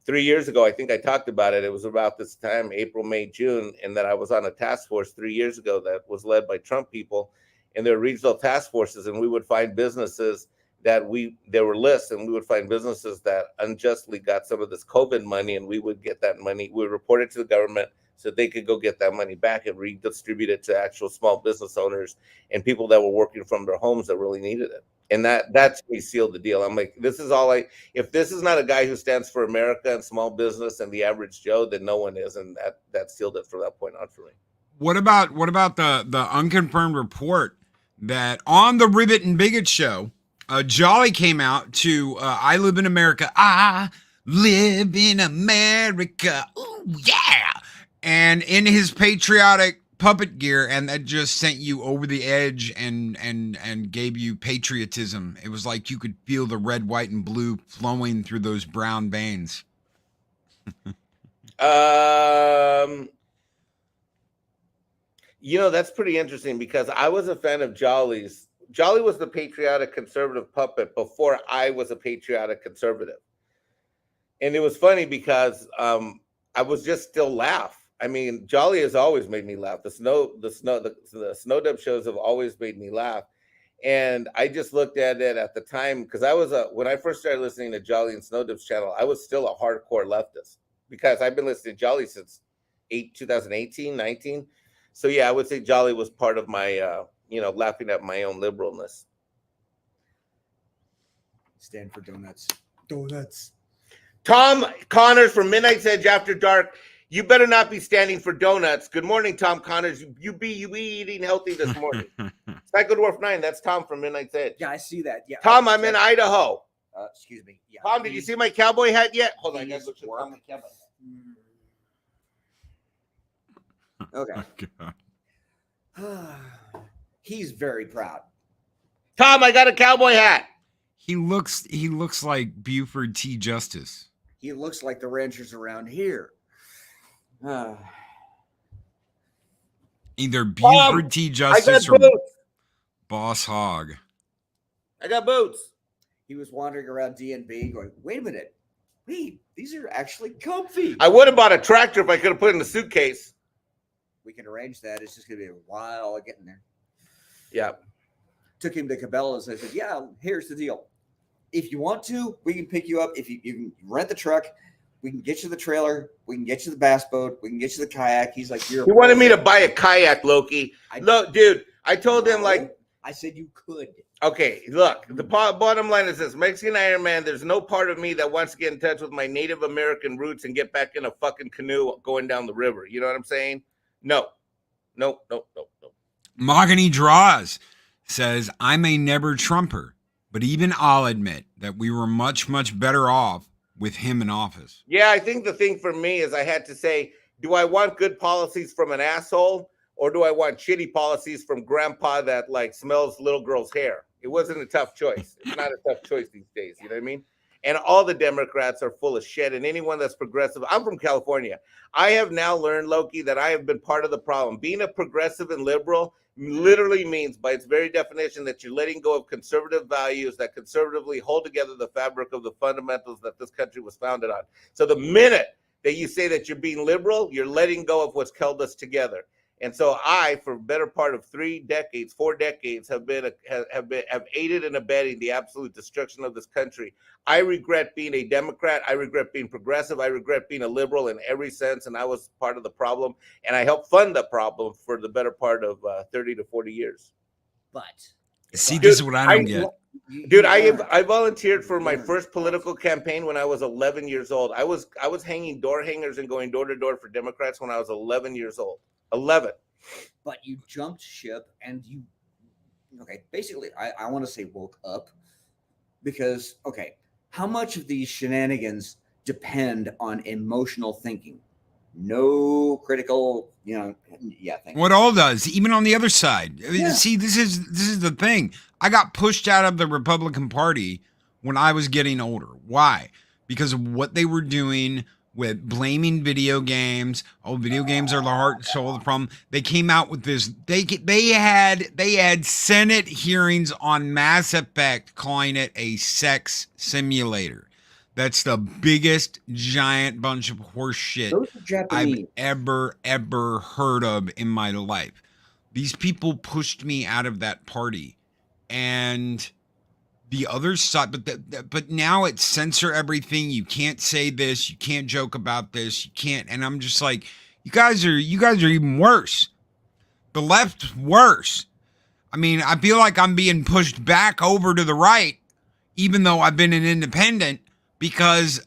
Speaker 7: 3 years ago, I think I talked about it. It was about this time, April, May, June, and that I was on a task force 3 years ago that was led by Trump people, and there were regional task forces, and we would find businesses there were lists, and we would find businesses that unjustly got some of this COVID money, and we would get that money. We would report it to the government so they could go get that money back and redistribute it to actual small business owners and people that were working from their homes that really needed it. And that's me sealed the deal. I'm like, this is all if this is not a guy who stands for America and small business and the average Joe, then no one is. And that sealed it from that point on for me.
Speaker 6: What about the unconfirmed report that on the Ribbit and Bigot show, Jolly came out to I Live in America. I live in America. Ooh, yeah. And in his patriotic puppet gear, and that just sent you over the edge and gave you patriotism. It was like you could feel the red, white, and blue flowing through those brown veins.
Speaker 7: You know, that's pretty interesting because I was a fan of Jolly's. Jolly was the patriotic conservative puppet before I was a patriotic conservative. And it was funny because I was just still laugh. I mean, Jolly has always made me laugh. The Snow Dub shows have always made me laugh. And I just looked at it at the time because I was when I first started listening to Jolly and Snow Dub's channel, I was still a hardcore leftist because I've been listening to Jolly since 2018, 19. So yeah, I would say Jolly was part of my, laughing at my own liberalness.
Speaker 8: Stand for donuts. Donuts.
Speaker 7: Tom Connors from Midnight's Edge After Dark. You better not be standing for donuts. Good morning, Tom Connors. You be eating healthy this morning. Psycho Dwarf 9. That's Tom from Midnight's Edge.
Speaker 8: Yeah, I see that. Yeah.
Speaker 7: Tom, I'm in Idaho.
Speaker 8: Excuse me. Yeah.
Speaker 7: Tom, did you see my cowboy hat yet? Hold on, I gotta look at my cowboy hat.
Speaker 8: Okay.
Speaker 6: Oh,
Speaker 8: He's very proud.
Speaker 7: Tom, I got a cowboy hat.
Speaker 6: He looks like Buford T. Justice.
Speaker 8: He looks like the ranchers around here.
Speaker 6: Either Buford T. Justice or Boss Hog.
Speaker 7: I got boots.
Speaker 8: He was wandering around DNB going, wait a minute. Wait, these are actually comfy.
Speaker 7: I would have bought a tractor if I could have put it in the suitcase.
Speaker 8: We can arrange that. It's just going to be a while getting there.
Speaker 7: Yeah.
Speaker 8: Took him to Cabela's. I said, yeah, here's the deal. If you want to, we can pick you up. If you can rent the truck, we can get you the trailer. We can get you the bass boat. We can get you the kayak. He's like,
Speaker 7: he wanted me to buy a kayak, Loki. Look, dude, I told him like.
Speaker 8: I said you could.
Speaker 7: Okay, look, the bottom line is this. Mexican Iron Man, there's no part of me that wants to get in touch with my Native American roots and get back in a fucking canoe going down the river. You know what I'm saying? No.
Speaker 6: Mahogany Draws says, I'm a never Trumper, but even I'll admit that we were much, much better off with him in office.
Speaker 7: Yeah, I think the thing for me is I had to say, do I want good policies from an asshole or do I want shitty policies from grandpa that like smells little girl's hair? It wasn't a tough choice. It's not a tough choice these days. You know what I mean? And all the Democrats are full of shit. And anyone that's progressive, I'm from California. I have now learned, Loki, that I have been part of the problem. Being a progressive and liberal literally means, by its very definition, that you're letting go of conservative values that conservatively hold together the fabric of the fundamentals that this country was founded on. So the minute that you say that you're being liberal, you're letting go of what's held us together. And so I, for the better part of 4 decades, have aided and abetting the absolute destruction of this country. I regret being a Democrat. I regret being progressive. I regret being a liberal in every sense. And I was part of the problem. And I helped fund the problem for the better part of 30 to 40 years.
Speaker 8: But
Speaker 6: see, this is what I don't get.
Speaker 7: Dude, I volunteered for my first political campaign when I was 11 years old. I was hanging door hangers and going door to door for Democrats when I was 11 years old. 11.
Speaker 8: But you jumped ship and basically I want to say woke up because, how much of these shenanigans depend on emotional thinking? No critical, thinking.
Speaker 6: What all does, even on the other side. Yeah. See, this is the thing. I got pushed out of the Republican Party when I was getting older. Why? Because of what they were doing with blaming video games. Oh, video games are the heart and soul of the problem. They came out with this. They had Senate hearings on Mass Effect calling it a sex simulator. That's the biggest giant bunch of horse shit I've ever heard of in my life. These people pushed me out of that party, and the other side, but now it's censor everything. You can't say this. You can't joke about this. You can't. And I'm just like, you guys are even worse. The left's worse. I mean, I feel like I'm being pushed back over to the right, even though I've been an independent, because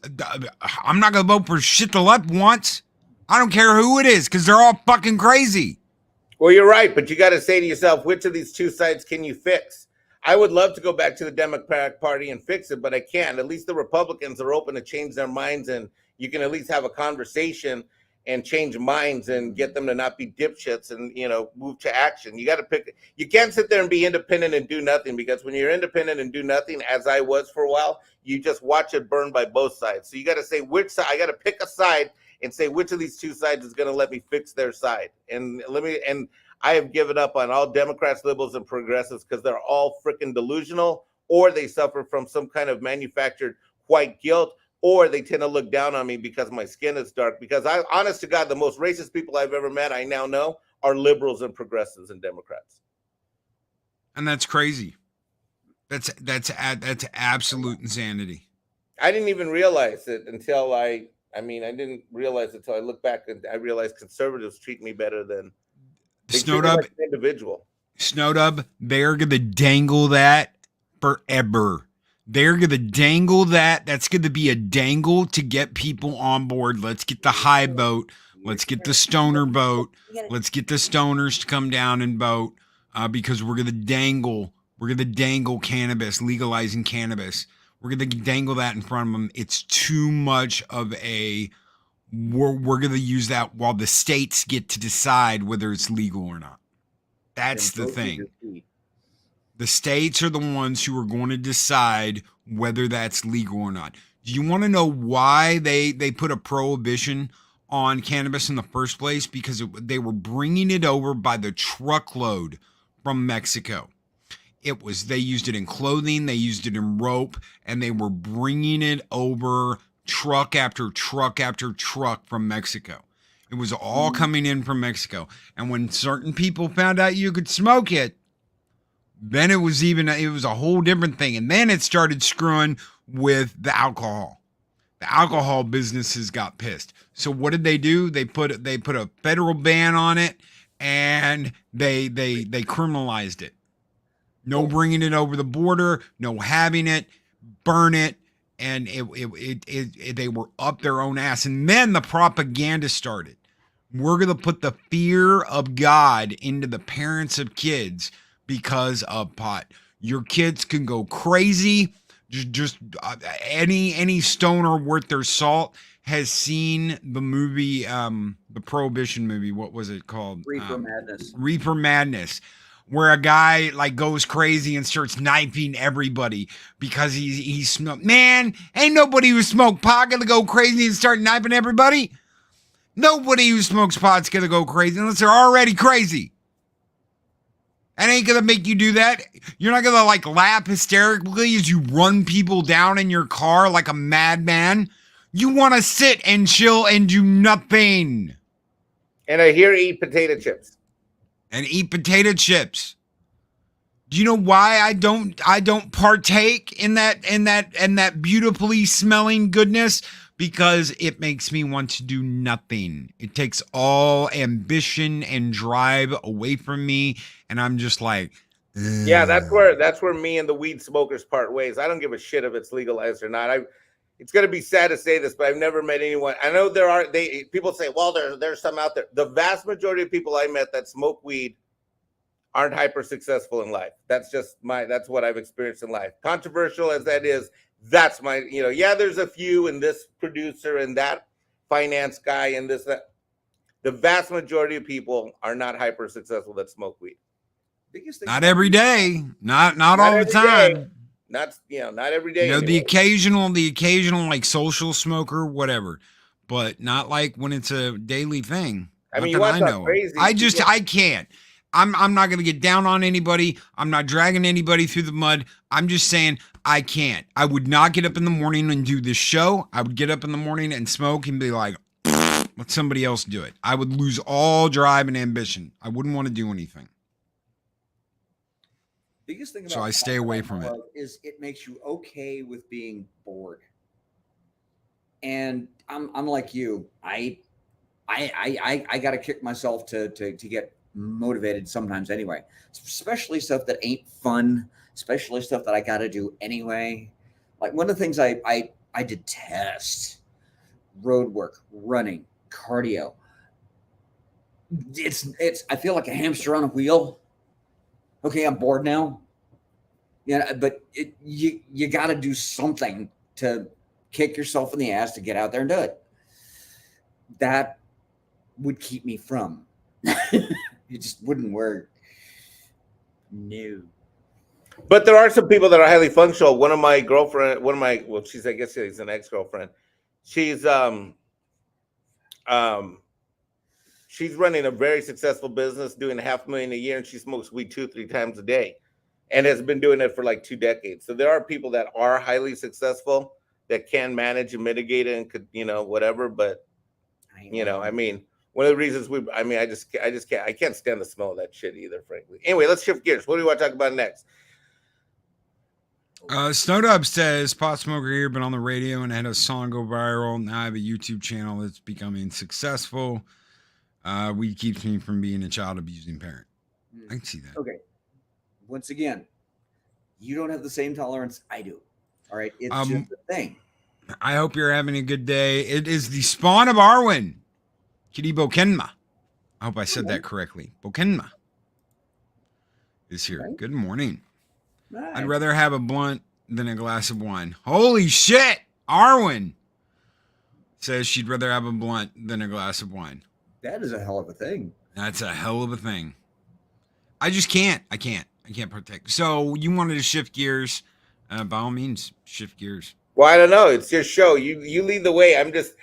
Speaker 6: I'm not going to vote for shit the left wants. I don't care who it is, because they're all fucking crazy.
Speaker 7: Well, you're right, but you got to say to yourself, which of these two sides can you fix? I would love to go back to the Democratic Party and fix it, but I can't. At least the Republicans are open to change their minds, and you can at least have a conversation. and change minds and get them to not be dipshits and, you know, move to action. You got to pick. You can't sit there and be independent and do nothing, because when you're independent and do nothing, as I was for a while, you just watch it burn by both sides. So you got to say which side. I got to pick a side and say which of these two sides is going to let me fix their side. And I have given up on all Democrats, liberals, and progressives, because they're all freaking delusional, or they suffer from some kind of manufactured white guilt, or they tend to look down on me because my skin is dark. Because I, honest to God, the most racist people I've ever met, I now know, are liberals and progressives and Democrats.
Speaker 6: And that's crazy. That's absolute insanity.
Speaker 7: I didn't even realize it until I didn't realize it until I looked back and I realized conservatives treat me better than
Speaker 6: Snowdub,
Speaker 7: like an individual.
Speaker 6: Snowdub, they're gonna dangle that forever. They're gonna dangle that. That's gonna be a dangle to get people on board. Let's get the high vote. Let's get the stoner vote. Let's get the stoners to come down and vote, because we're gonna dangle. We're gonna dangle cannabis, legalizing cannabis. We're gonna dangle that in front of them. It's too much of a. We're gonna use that while the states get to decide whether it's legal or not. That's the thing. The states are the ones who are going to decide whether that's legal or not. Do you want to know why they put a prohibition on cannabis in the first place? Because they were bringing it over by the truckload from Mexico. They used it in clothing, they used it in rope, and they were bringing it over truck after truck after truck from Mexico. It was all coming in from Mexico. And when certain people found out you could smoke it, then it was a whole different thing. And then it started screwing with the alcohol. The alcohol businesses got pissed. So what did they do? They put a federal ban on it, and they criminalized it. No bringing it over the border, no having it, burn it, and they were up their own ass. And then the propaganda started. We're going to put the fear of God into the parents of kids because of pot. Your kids can go crazy. Any stoner worth their salt has seen the movie, the Prohibition movie. What was it called? Reefer Madness, where a guy like goes crazy and starts knifing everybody because he's smoked. Man, ain't nobody who smoked pot gonna go crazy and start knifing everybody. Nobody who smokes pot's gonna go crazy unless they're already crazy. That ain't gonna make you do that. You're not gonna like laugh hysterically as you run people down in your car like a madman. You want to sit and chill and do nothing.
Speaker 7: And I hear eat potato chips.
Speaker 6: And eat potato chips. Do you know why I don't partake in that beautifully smelling goodness? Because it makes me want to do nothing. It takes all ambition and drive away from me, and I'm just like, ugh.
Speaker 7: Yeah, that's where me and the weed smokers part ways. I don't give a shit if it's legalized or not. It's gonna be sad to say this, but I've never met anyone. I know people say, well, there's some out there. The vast majority of people I met that smoke weed aren't hyper successful in life. That's what I've experienced in life. Controversial as that is, that's my, there's a few, and this producer and that finance guy and this, that. The vast majority of people are not hyper successful that smoke weed.
Speaker 6: Not every day. Not all the time.
Speaker 7: Day. Not every day.
Speaker 6: The occasional like social smoker, whatever, but not like when it's a daily thing.
Speaker 7: I mean, you want to crazy.
Speaker 6: I can't. I'm not going to get down on anybody. I'm not dragging anybody through the mud. I'm just saying I can't. I would not get up in the morning and do this show. I would get up in the morning and smoke and be like, let somebody else do it. I would lose all drive and ambition. I wouldn't want to do anything.
Speaker 8: Biggest thing about
Speaker 6: so I stay away from it
Speaker 8: is it makes you okay with being bored. And I'm like you. I got to kick myself to get motivated sometimes anyway, especially stuff that ain't fun, especially stuff that I got to do anyway. Like one of the things I detest: road work, running, cardio. It's I feel like a hamster on a wheel. Okay, I'm bored now. Yeah, but you got to do something to kick yourself in the ass to get out there and do it. That would keep me from. It just wouldn't work. No.
Speaker 7: But there are some people that are highly functional. One of my girlfriend, well, I guess she's an ex-girlfriend. She's she's running a very successful business, doing $500,000 a year, and she smokes weed 2-3 times a day, and has been doing it for like 2 decades. So there are people that are highly successful that can manage and mitigate it and could, whatever. But I mean, one of the reasons I can't stand the smell of that shit either, frankly. Anyway, let's shift gears. What do we want to talk about next?
Speaker 6: Snowdub says, pot smoker here, been on the radio and had a song go viral. Now I have a YouTube channel that's becoming successful. Weed keeps me from being a child abusing parent. I can see that.
Speaker 8: Okay. Once again, you don't have the same tolerance I do. All right. It's just a thing.
Speaker 6: I hope you're having a good day. It is the spawn of Arwen. Kitty Bokenma. I hope I said that correctly. Bokenma is here.
Speaker 8: Okay.
Speaker 6: Good morning.
Speaker 8: Right.
Speaker 6: I'd rather have a blunt than a glass of wine. Holy shit. Arwen says she'd rather have a blunt than a glass of wine.
Speaker 8: That is a hell of a thing.
Speaker 6: That's a hell of a thing. I just can't. I can't protect. So you wanted to shift gears. By all means, shift gears.
Speaker 7: Well, I don't know. It's your show. You lead the way. I'm just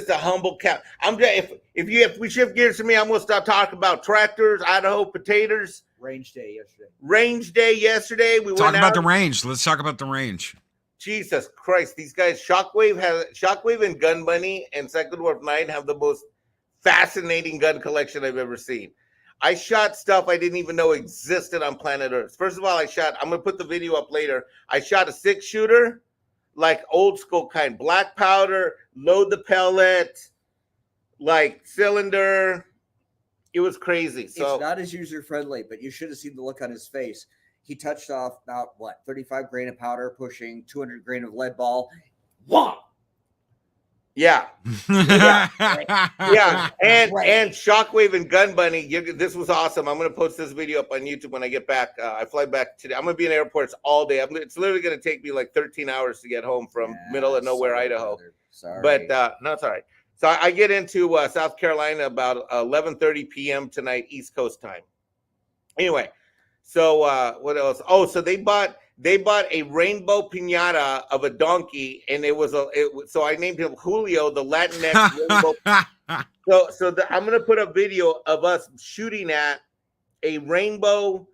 Speaker 7: a humble cat. If we shift gears to me, I'm gonna start talking about tractors, Idaho potatoes.
Speaker 8: Range day
Speaker 7: yesterday. We
Speaker 6: talk about the range. Let's talk about the range.
Speaker 7: Jesus Christ, these guys, Shockwave and Gun Bunny and Second Dwarf Knight have the most fascinating gun collection I've ever seen. I shot stuff I didn't even know existed on planet Earth. First of all, I'm gonna put the video up later. I shot a 6-shooter, like old school kind, black powder, load the pellet, like cylinder. It was crazy. So
Speaker 8: it's not as user friendly, but you should have seen the look on his face. He touched off about 35 grain of powder, pushing 200 grain of lead ball. Wow.
Speaker 7: Yeah. Yeah. And Shockwave and Gun Bunny. This was awesome. I'm going to post this video up on YouTube when I get back. I fly back today. I'm going to be in airports all day. It's literally going to take me like 13 hours to get home from middle of nowhere, Idaho.
Speaker 8: Sorry.
Speaker 7: But no, it's all right. So I get into South Carolina about 11:30 p.m. tonight, East Coast time. Anyway, so what else? Oh, so they bought a rainbow piñata of a donkey, and so I named him Julio, the Latinx rainbow. So I'm gonna put a video of us shooting at a rainbow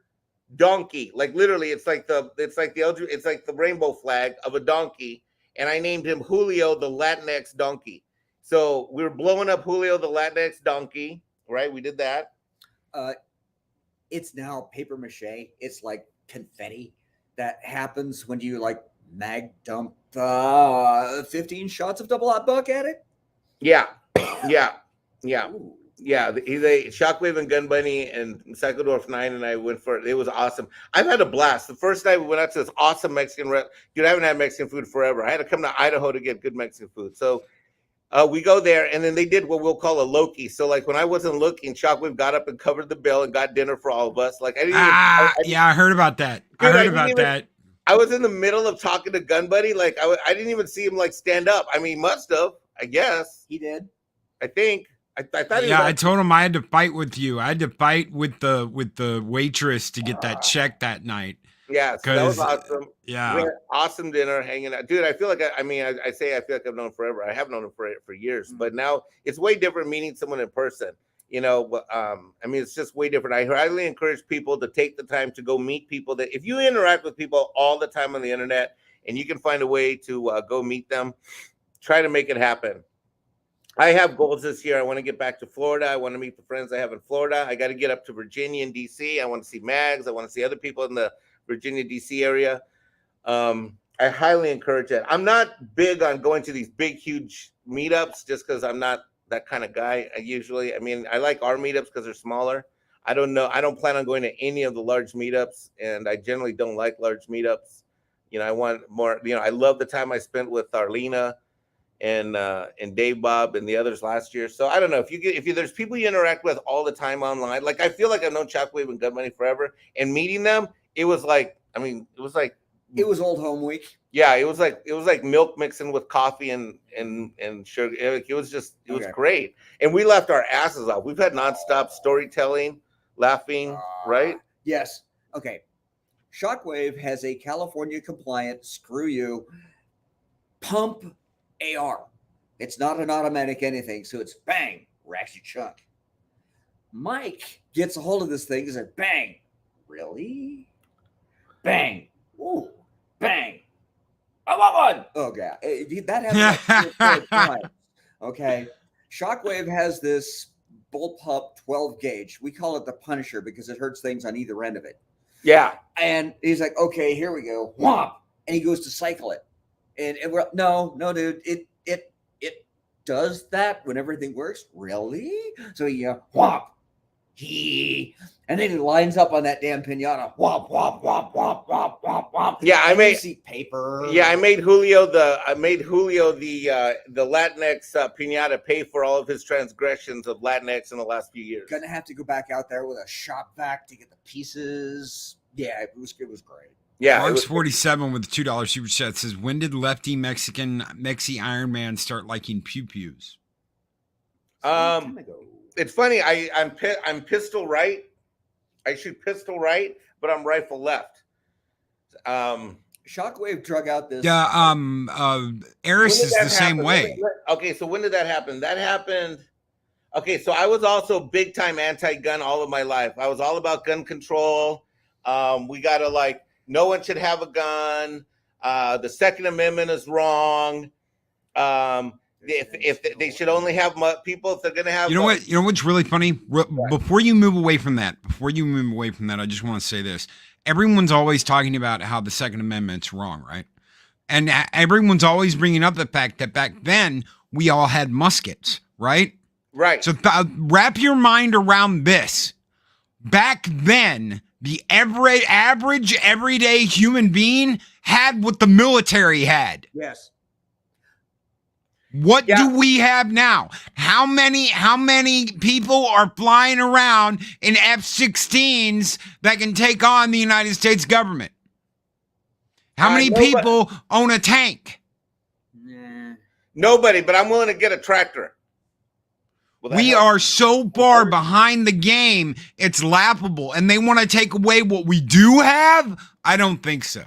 Speaker 7: donkey. Like literally, it's like the rainbow flag of a donkey, and I named him Julio, the Latinx donkey. So we were blowing up Julio, the Latinx donkey, right? We did that.
Speaker 8: It's now paper mache. It's like confetti that happens when you like mag dump 15 shots of double hot buck at it.
Speaker 7: Yeah.
Speaker 8: Ooh.
Speaker 7: Yeah, they Shockwave and Gun Bunny and Psycho Dwarf 9 and I went for it. It was awesome. I've had a blast. The first night we went out to this awesome Mexican dude, I haven't had Mexican food forever. I had to come to Idaho to get good Mexican food. So we go there, and then they did what we'll call a Loki. So, like, when I wasn't looking, Shockwave got up and covered the bill and got dinner for all of us. Like, I didn't
Speaker 6: I heard about that.
Speaker 7: Dude,
Speaker 6: I heard about that.
Speaker 7: I was in the middle of talking to Gun Buddy. Like, I didn't even see him, like, stand up. I mean, must have, I guess.
Speaker 8: He did.
Speaker 7: I think. I thought he
Speaker 6: Yeah,
Speaker 7: was
Speaker 6: I told him I had to fight with you. I had to fight with the waitress to get that check that night.
Speaker 7: Yeah, so that was awesome.
Speaker 6: Yeah.
Speaker 7: We had awesome dinner, hanging out. Dude, I feel like, I say I feel like I've known him forever. I have known him for years, but now it's way different meeting someone in person. It's just way different. I highly encourage people to take the time to go meet people that if you interact with people all the time on the internet and you can find a way to go meet them, try to make it happen. I have goals this year. I want to get back to Florida. I want to meet the friends I have in Florida. I got to get up to Virginia and DC. I want to see Mags. I want to see other people in the Virginia, DC area. I highly encourage it. I'm not big on going to these big, huge meetups just because I'm not that kind of guy. I like our meetups because they're smaller. I don't plan on going to any of the large meetups, and I generally don't like large meetups. I want more, I love the time I spent with Arlena and Dave Bob and the others last year. So I don't know if there's people you interact with all the time online. Like I feel like I've known Shockwave and Gun Money forever, and meeting them, it was like
Speaker 8: It was Old Home Week.
Speaker 7: Yeah, it was like milk mixing with coffee and sugar. It was great, and we left our asses off. We've had nonstop storytelling, laughing, right?
Speaker 8: Yes. Okay. Shockwave has a California compliant screw you pump AR. It's not an automatic anything, so it's bang, racks your chunk. Mike gets a hold of this thing and says, bang, really? Bang, ooh, bang. I want one. Oh, God. That happened like 4 times. Okay. Shockwave has this bullpup 12 gauge. We call it the Punisher because it hurts things on either end of it.
Speaker 7: Yeah.
Speaker 8: And he's like, okay, here we go. Whomp. And he goes to cycle it. And we're no, dude. It does that when everything works. Really? So he whomp. And then he lines up on that damn pinata. Whomp, whomp, whomp, whomp, whomp, whomp, whomp.
Speaker 7: Yeah, I made
Speaker 8: paper.
Speaker 7: Yeah, I made Julio the Latinx pinata pay for all of his transgressions of Latinx in the last few years.
Speaker 8: Gonna have to go back out there with a shop vac to get the pieces. It was great.
Speaker 6: Yeah, Marks 47 with the $2 super chat says, when did lefty Mexi Iron Man start liking pew pews?
Speaker 7: It's funny. I'm pistol right. I shoot pistol right, but I'm rifle left.
Speaker 8: Shockwave drug out this.
Speaker 6: Yeah, Eris is the same way.
Speaker 7: Okay, so when did that happen? That happened. Okay, so I was also big time anti-gun all of my life. I was all about gun control. We gotta no one should have a gun. The Second Amendment is wrong. If they should only have people, if they're gonna have.
Speaker 6: You know what's really funny? Before you move away from that, I just want to say this. Everyone's always talking about how the Second Amendment's wrong, right? And everyone's always bringing up the fact that back then we all had muskets, right?
Speaker 7: Right.
Speaker 6: So wrap your mind around this. Back then, the average everyday human being had what the military had.
Speaker 8: Yes.
Speaker 6: What do we have now? How many people are flying around in F-16s that can take on the United States government? How many people own a tank?
Speaker 7: Nobody, but I'm willing to get a tractor.
Speaker 6: We are so far behind the game, it's laughable. And they want to take away what we do have? I don't think so.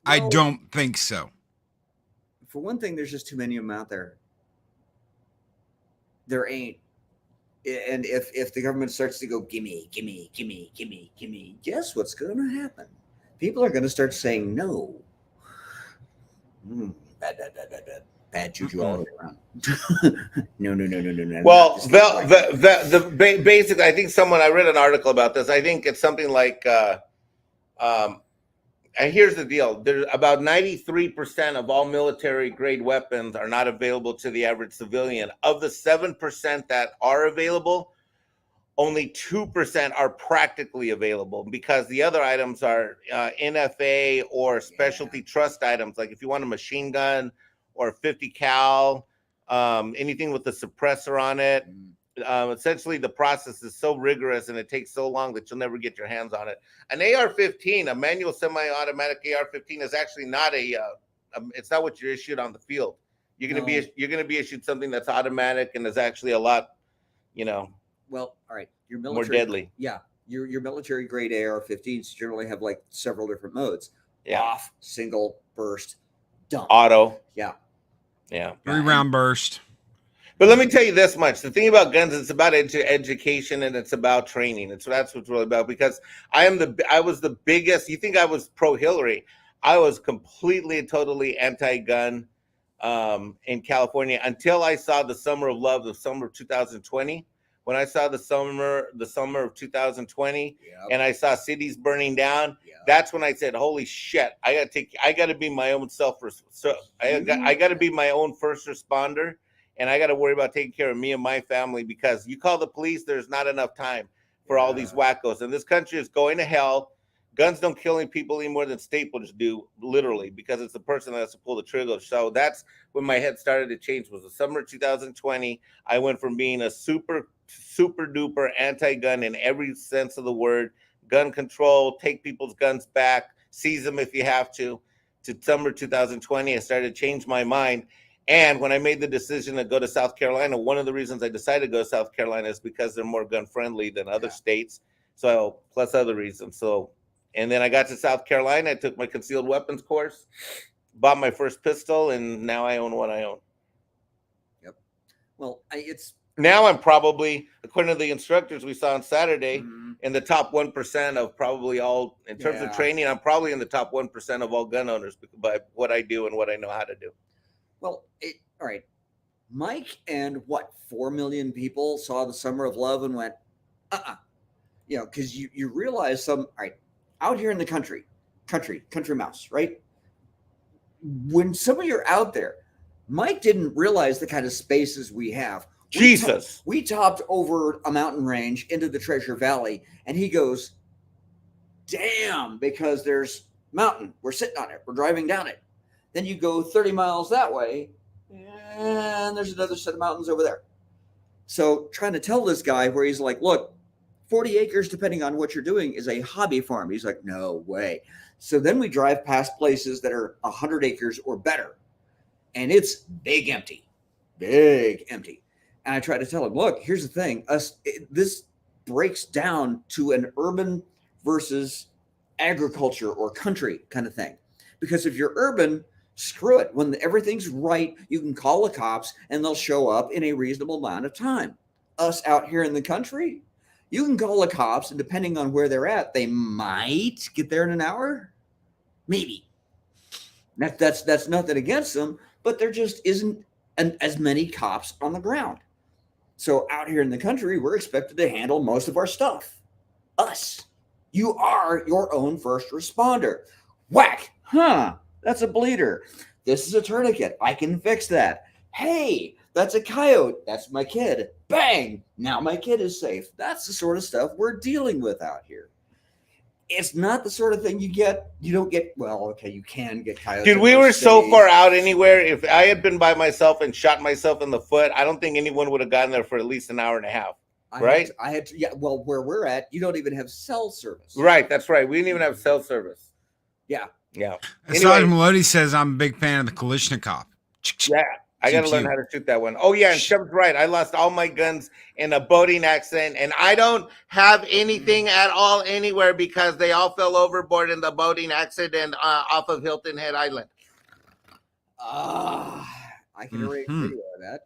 Speaker 6: I don't think so.
Speaker 8: For one thing, there's just too many of them out there. There ain't. And if the government starts to go, gimme, guess what's going to happen? People are going to start saying no. Bad juju all the way around. No.
Speaker 7: Well, basically, I think I read an article about this. I think it's something like, and here's the deal. There's about 93% of all military grade weapons are not available to the average civilian. Of the 7% that are available, only 2% are practically available because the other items are NFA or specialty trust items. Like if you want a machine gun or 50 cal, anything with a suppressor on it. Essentially, the process is so rigorous and it takes so long that you'll never get your hands on it. An AR-15, a manual semi-automatic AR-15, is actually not it's not what you're issued on the field. You're gonna be issued something that's automatic and is actually a lot, Well,
Speaker 8: all right, your military,
Speaker 7: more deadly.
Speaker 8: Yeah, your military grade AR-15s generally have several different modes.
Speaker 7: Yeah.
Speaker 8: Off, single, burst, dump,
Speaker 7: auto.
Speaker 8: Yeah.
Speaker 6: 3-round burst.
Speaker 7: But let me tell you this much. The thing about guns, it's about education and it's about training. That's what it's really about. Because I was the biggest, you think I was pro-Hillary. I was completely and totally anti-gun in California until I saw the Summer of Love, the summer of 2020. When I saw the summer of 2020 and I saw cities burning down, that's when I said, holy shit, I got to be my own I got to be my own first responder. And I got to worry about taking care of me and my family because you call the police, there's not enough time for all these wackos. And this country is going to hell. Guns don't kill any people any more than staples do, literally, because it's the person that has to pull the trigger. So that's when my head started to change. Was the summer of 2020. I went from being a super duper anti-gun in every sense of the word, gun control, take people's guns back, seize them if you have to summer 2020. I started to change my mind. And when I made the decision to go to South Carolina, one of the reasons I decided to go to South Carolina is because they're more gun friendly than other states. So plus other reasons. So, and then I got to South Carolina. I took my concealed weapons course, bought my first pistol, and now I own what I own.
Speaker 8: Yep. Well, it's
Speaker 7: now I'm probably, according to the instructors we saw on Saturday, in the top 1% of probably all, in terms of training, I'm probably in the top 1% of all gun owners by what I do and what I know how to do.
Speaker 8: Well, all right. Mike and 4 million people saw the Summer of Love and went, you know, because you realize out here in the country mouse, right? When some of you are out there, Mike didn't realize the kind of spaces we have. We topped over a mountain range into the Treasure Valley, and he goes, damn, because there's mountain. We're sitting on it. We're driving down it. Then you go 30 miles that way, and there's another set of mountains over there. So trying to tell this guy where he's like, look, 40 acres, depending on what you're doing, is a hobby farm. He's like, no way. So then we drive past places that are 100 acres or better, and it's big empty. And I try to tell him, look, here's the thing. This breaks down to an urban versus agriculture or country kind of thing. Because if you're urban, screw it. When everything's right, you can call the cops and they'll show up in a reasonable amount of time. Us out here in the country, you can call the cops, and depending on where they're at, they might get there in an hour. Maybe. That's nothing against them, but there just isn't as many cops on the ground. So out here in the country, we're expected to handle most of our stuff. Us. You are your own first responder. Whack. That's a bleeder. This is a tourniquet. I can fix that. Hey, that's a coyote. That's my kid. Bang. Now my kid is safe. That's the sort of stuff we're dealing with out here. It's not the sort of thing you don't get. Well, okay, you can get coyotes.
Speaker 7: Dude, we were so far out anywhere. If I had been by myself and shot myself in the foot, I don't think anyone would have gotten there for at least an hour and a half. Right?
Speaker 8: I had to, well, where we're at, you don't even have cell service.
Speaker 7: Right, that's right. We didn't even have cell service.
Speaker 8: Yeah.
Speaker 7: Yeah.
Speaker 6: Sergeant Melody says I'm a big fan of the Kalashnikov.
Speaker 7: Yeah, I got to learn how to shoot that one. Oh, yeah, and Shub's right. I lost all my guns in a boating accident, and I don't have anything at all anywhere because they all fell overboard in the boating accident off of Hilton Head Island.
Speaker 8: I can erase video of that.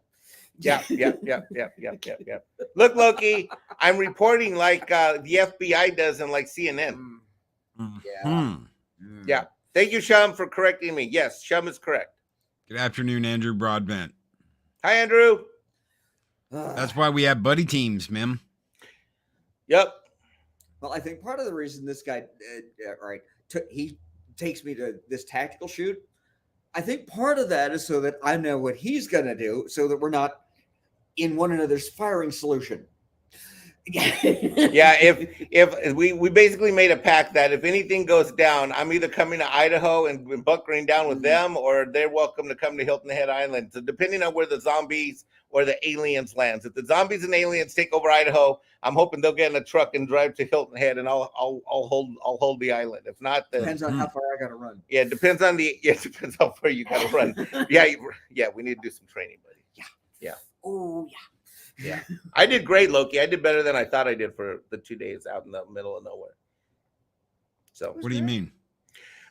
Speaker 7: Yeah. Look, Loki, I'm reporting like the FBI does in like CNN. Yeah. Thank you, Shum, for correcting me. Yes, Shum is correct.
Speaker 6: Good afternoon, Andrew Broadbent.
Speaker 7: Hi, Andrew.
Speaker 6: That's why we have buddy teams, man.
Speaker 7: Yep.
Speaker 8: Well, I think part of the reason this guy, he takes me to this tactical shoot, I think part of that is so that I know what he's going to do so that we're not in one another's firing solution.
Speaker 7: Yeah, if we basically made a pact that if anything goes down, I'm either coming to Idaho and bunkering down with them, or they're welcome to come to Hilton Head Island. So depending on where the zombies or the aliens lands. If the zombies and aliens take over Idaho, I'm hoping they'll get in a truck and drive to Hilton Head, and I'll hold the island. If not, then
Speaker 8: depends on how far I gotta run.
Speaker 7: Yeah, depends how far you gotta run. Yeah, we need to do some training, buddy. Yeah.
Speaker 8: Oh yeah.
Speaker 7: Yeah, I did great, Loki. I did better than I thought I did for the 2 days out in the middle of nowhere. So,
Speaker 6: what do you mean?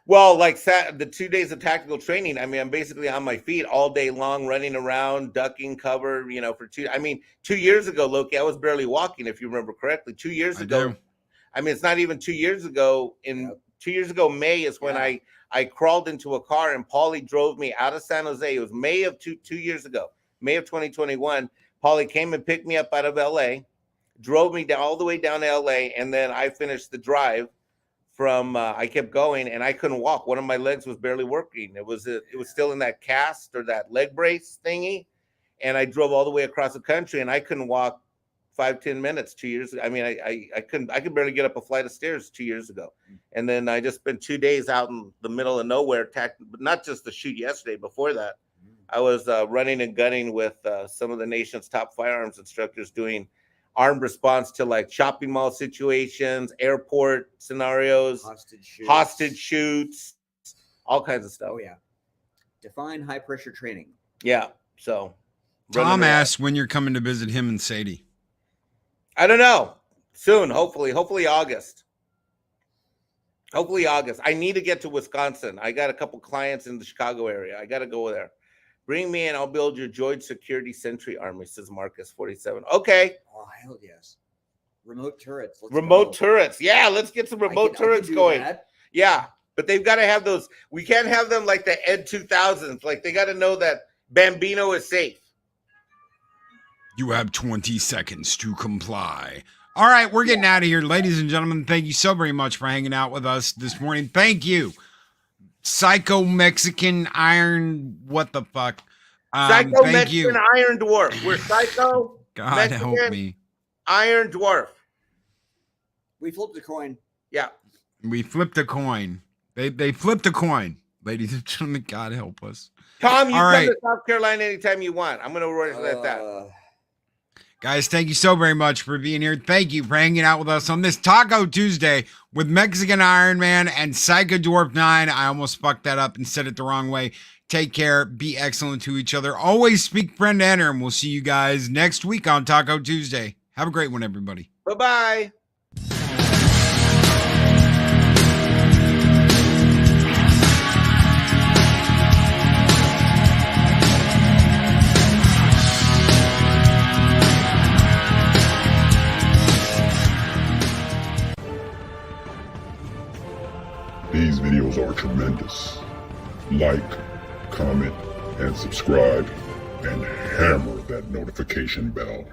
Speaker 7: Well, like the 2 days of tactical training. I mean, I'm basically on my feet all day long, running around, ducking cover. For 2 years ago, Loki, I was barely walking, if you remember correctly. 2 years ago, I mean, it's not even 2 years ago. 2 years ago, May is when I crawled into a car and Paulie drove me out of San Jose. It was May of 2 years ago, May of 2021. Paulie came and picked me up out of LA, drove me down all the way down to LA, and then I finished the drive from. I kept going, and I couldn't walk. One of my legs was barely working. It was still in that cast or that leg brace thingy, and I drove all the way across the country, and I couldn't walk 5-10 minutes 2 years ago. I mean, I could barely get up a flight of stairs 2 years ago, and then I just spent 2 days out in the middle of nowhere. But not just the shoot yesterday. Before that, I was running and gunning with some of the nation's top firearms instructors doing armed response to like shopping mall situations, airport scenarios, hostage shoots, all kinds of stuff.
Speaker 8: Oh yeah. Define high pressure training.
Speaker 7: Yeah. So
Speaker 6: Tom asked when you're coming to visit him and Sadie.
Speaker 7: I don't know. Soon, hopefully August. Hopefully August. I need to get to Wisconsin. I got a couple clients in the Chicago area. I got to go there. Bring me in. I'll build your Droid Security Sentry Army, says Marcus 47. Okay.
Speaker 8: Oh, hell yes. Remote turrets.
Speaker 7: Remote turrets. Yeah, let's get some remote turrets going. Yeah, but they've got to have those. We can't have them like the Ed 2000s. Like, they got to know that Bambino is safe.
Speaker 6: You have 20 seconds to comply. All right, we're getting out of here. Ladies and gentlemen, thank you so very much for hanging out with us this morning. Thank you. Psycho Mexican Iron, what the fuck?
Speaker 7: Psycho Mexican Iron Dwarf. We're Psycho
Speaker 6: God
Speaker 7: Mexican
Speaker 6: help me.
Speaker 7: Iron Dwarf.
Speaker 8: We flipped a coin.
Speaker 7: Yeah.
Speaker 6: We flipped a coin. They flipped a coin. Ladies and gentlemen, God help us.
Speaker 7: Tom, you
Speaker 6: All
Speaker 7: come
Speaker 6: right.
Speaker 7: to South Carolina anytime you want. I'm going to write it like that.
Speaker 6: Guys, thank you so very much for being here. Thank you for hanging out with us on this Taco Tuesday with Mexican Iron Man and Psycho Dwarf 9. I almost fucked that up and said it the wrong way. Take care. Be excellent to each other. Always speak friend to enter, and we'll see you guys next week on Taco Tuesday. Have a great one, everybody.
Speaker 7: Bye-bye.
Speaker 9: These videos are tremendous. Like, comment, and subscribe, and hammer that notification bell.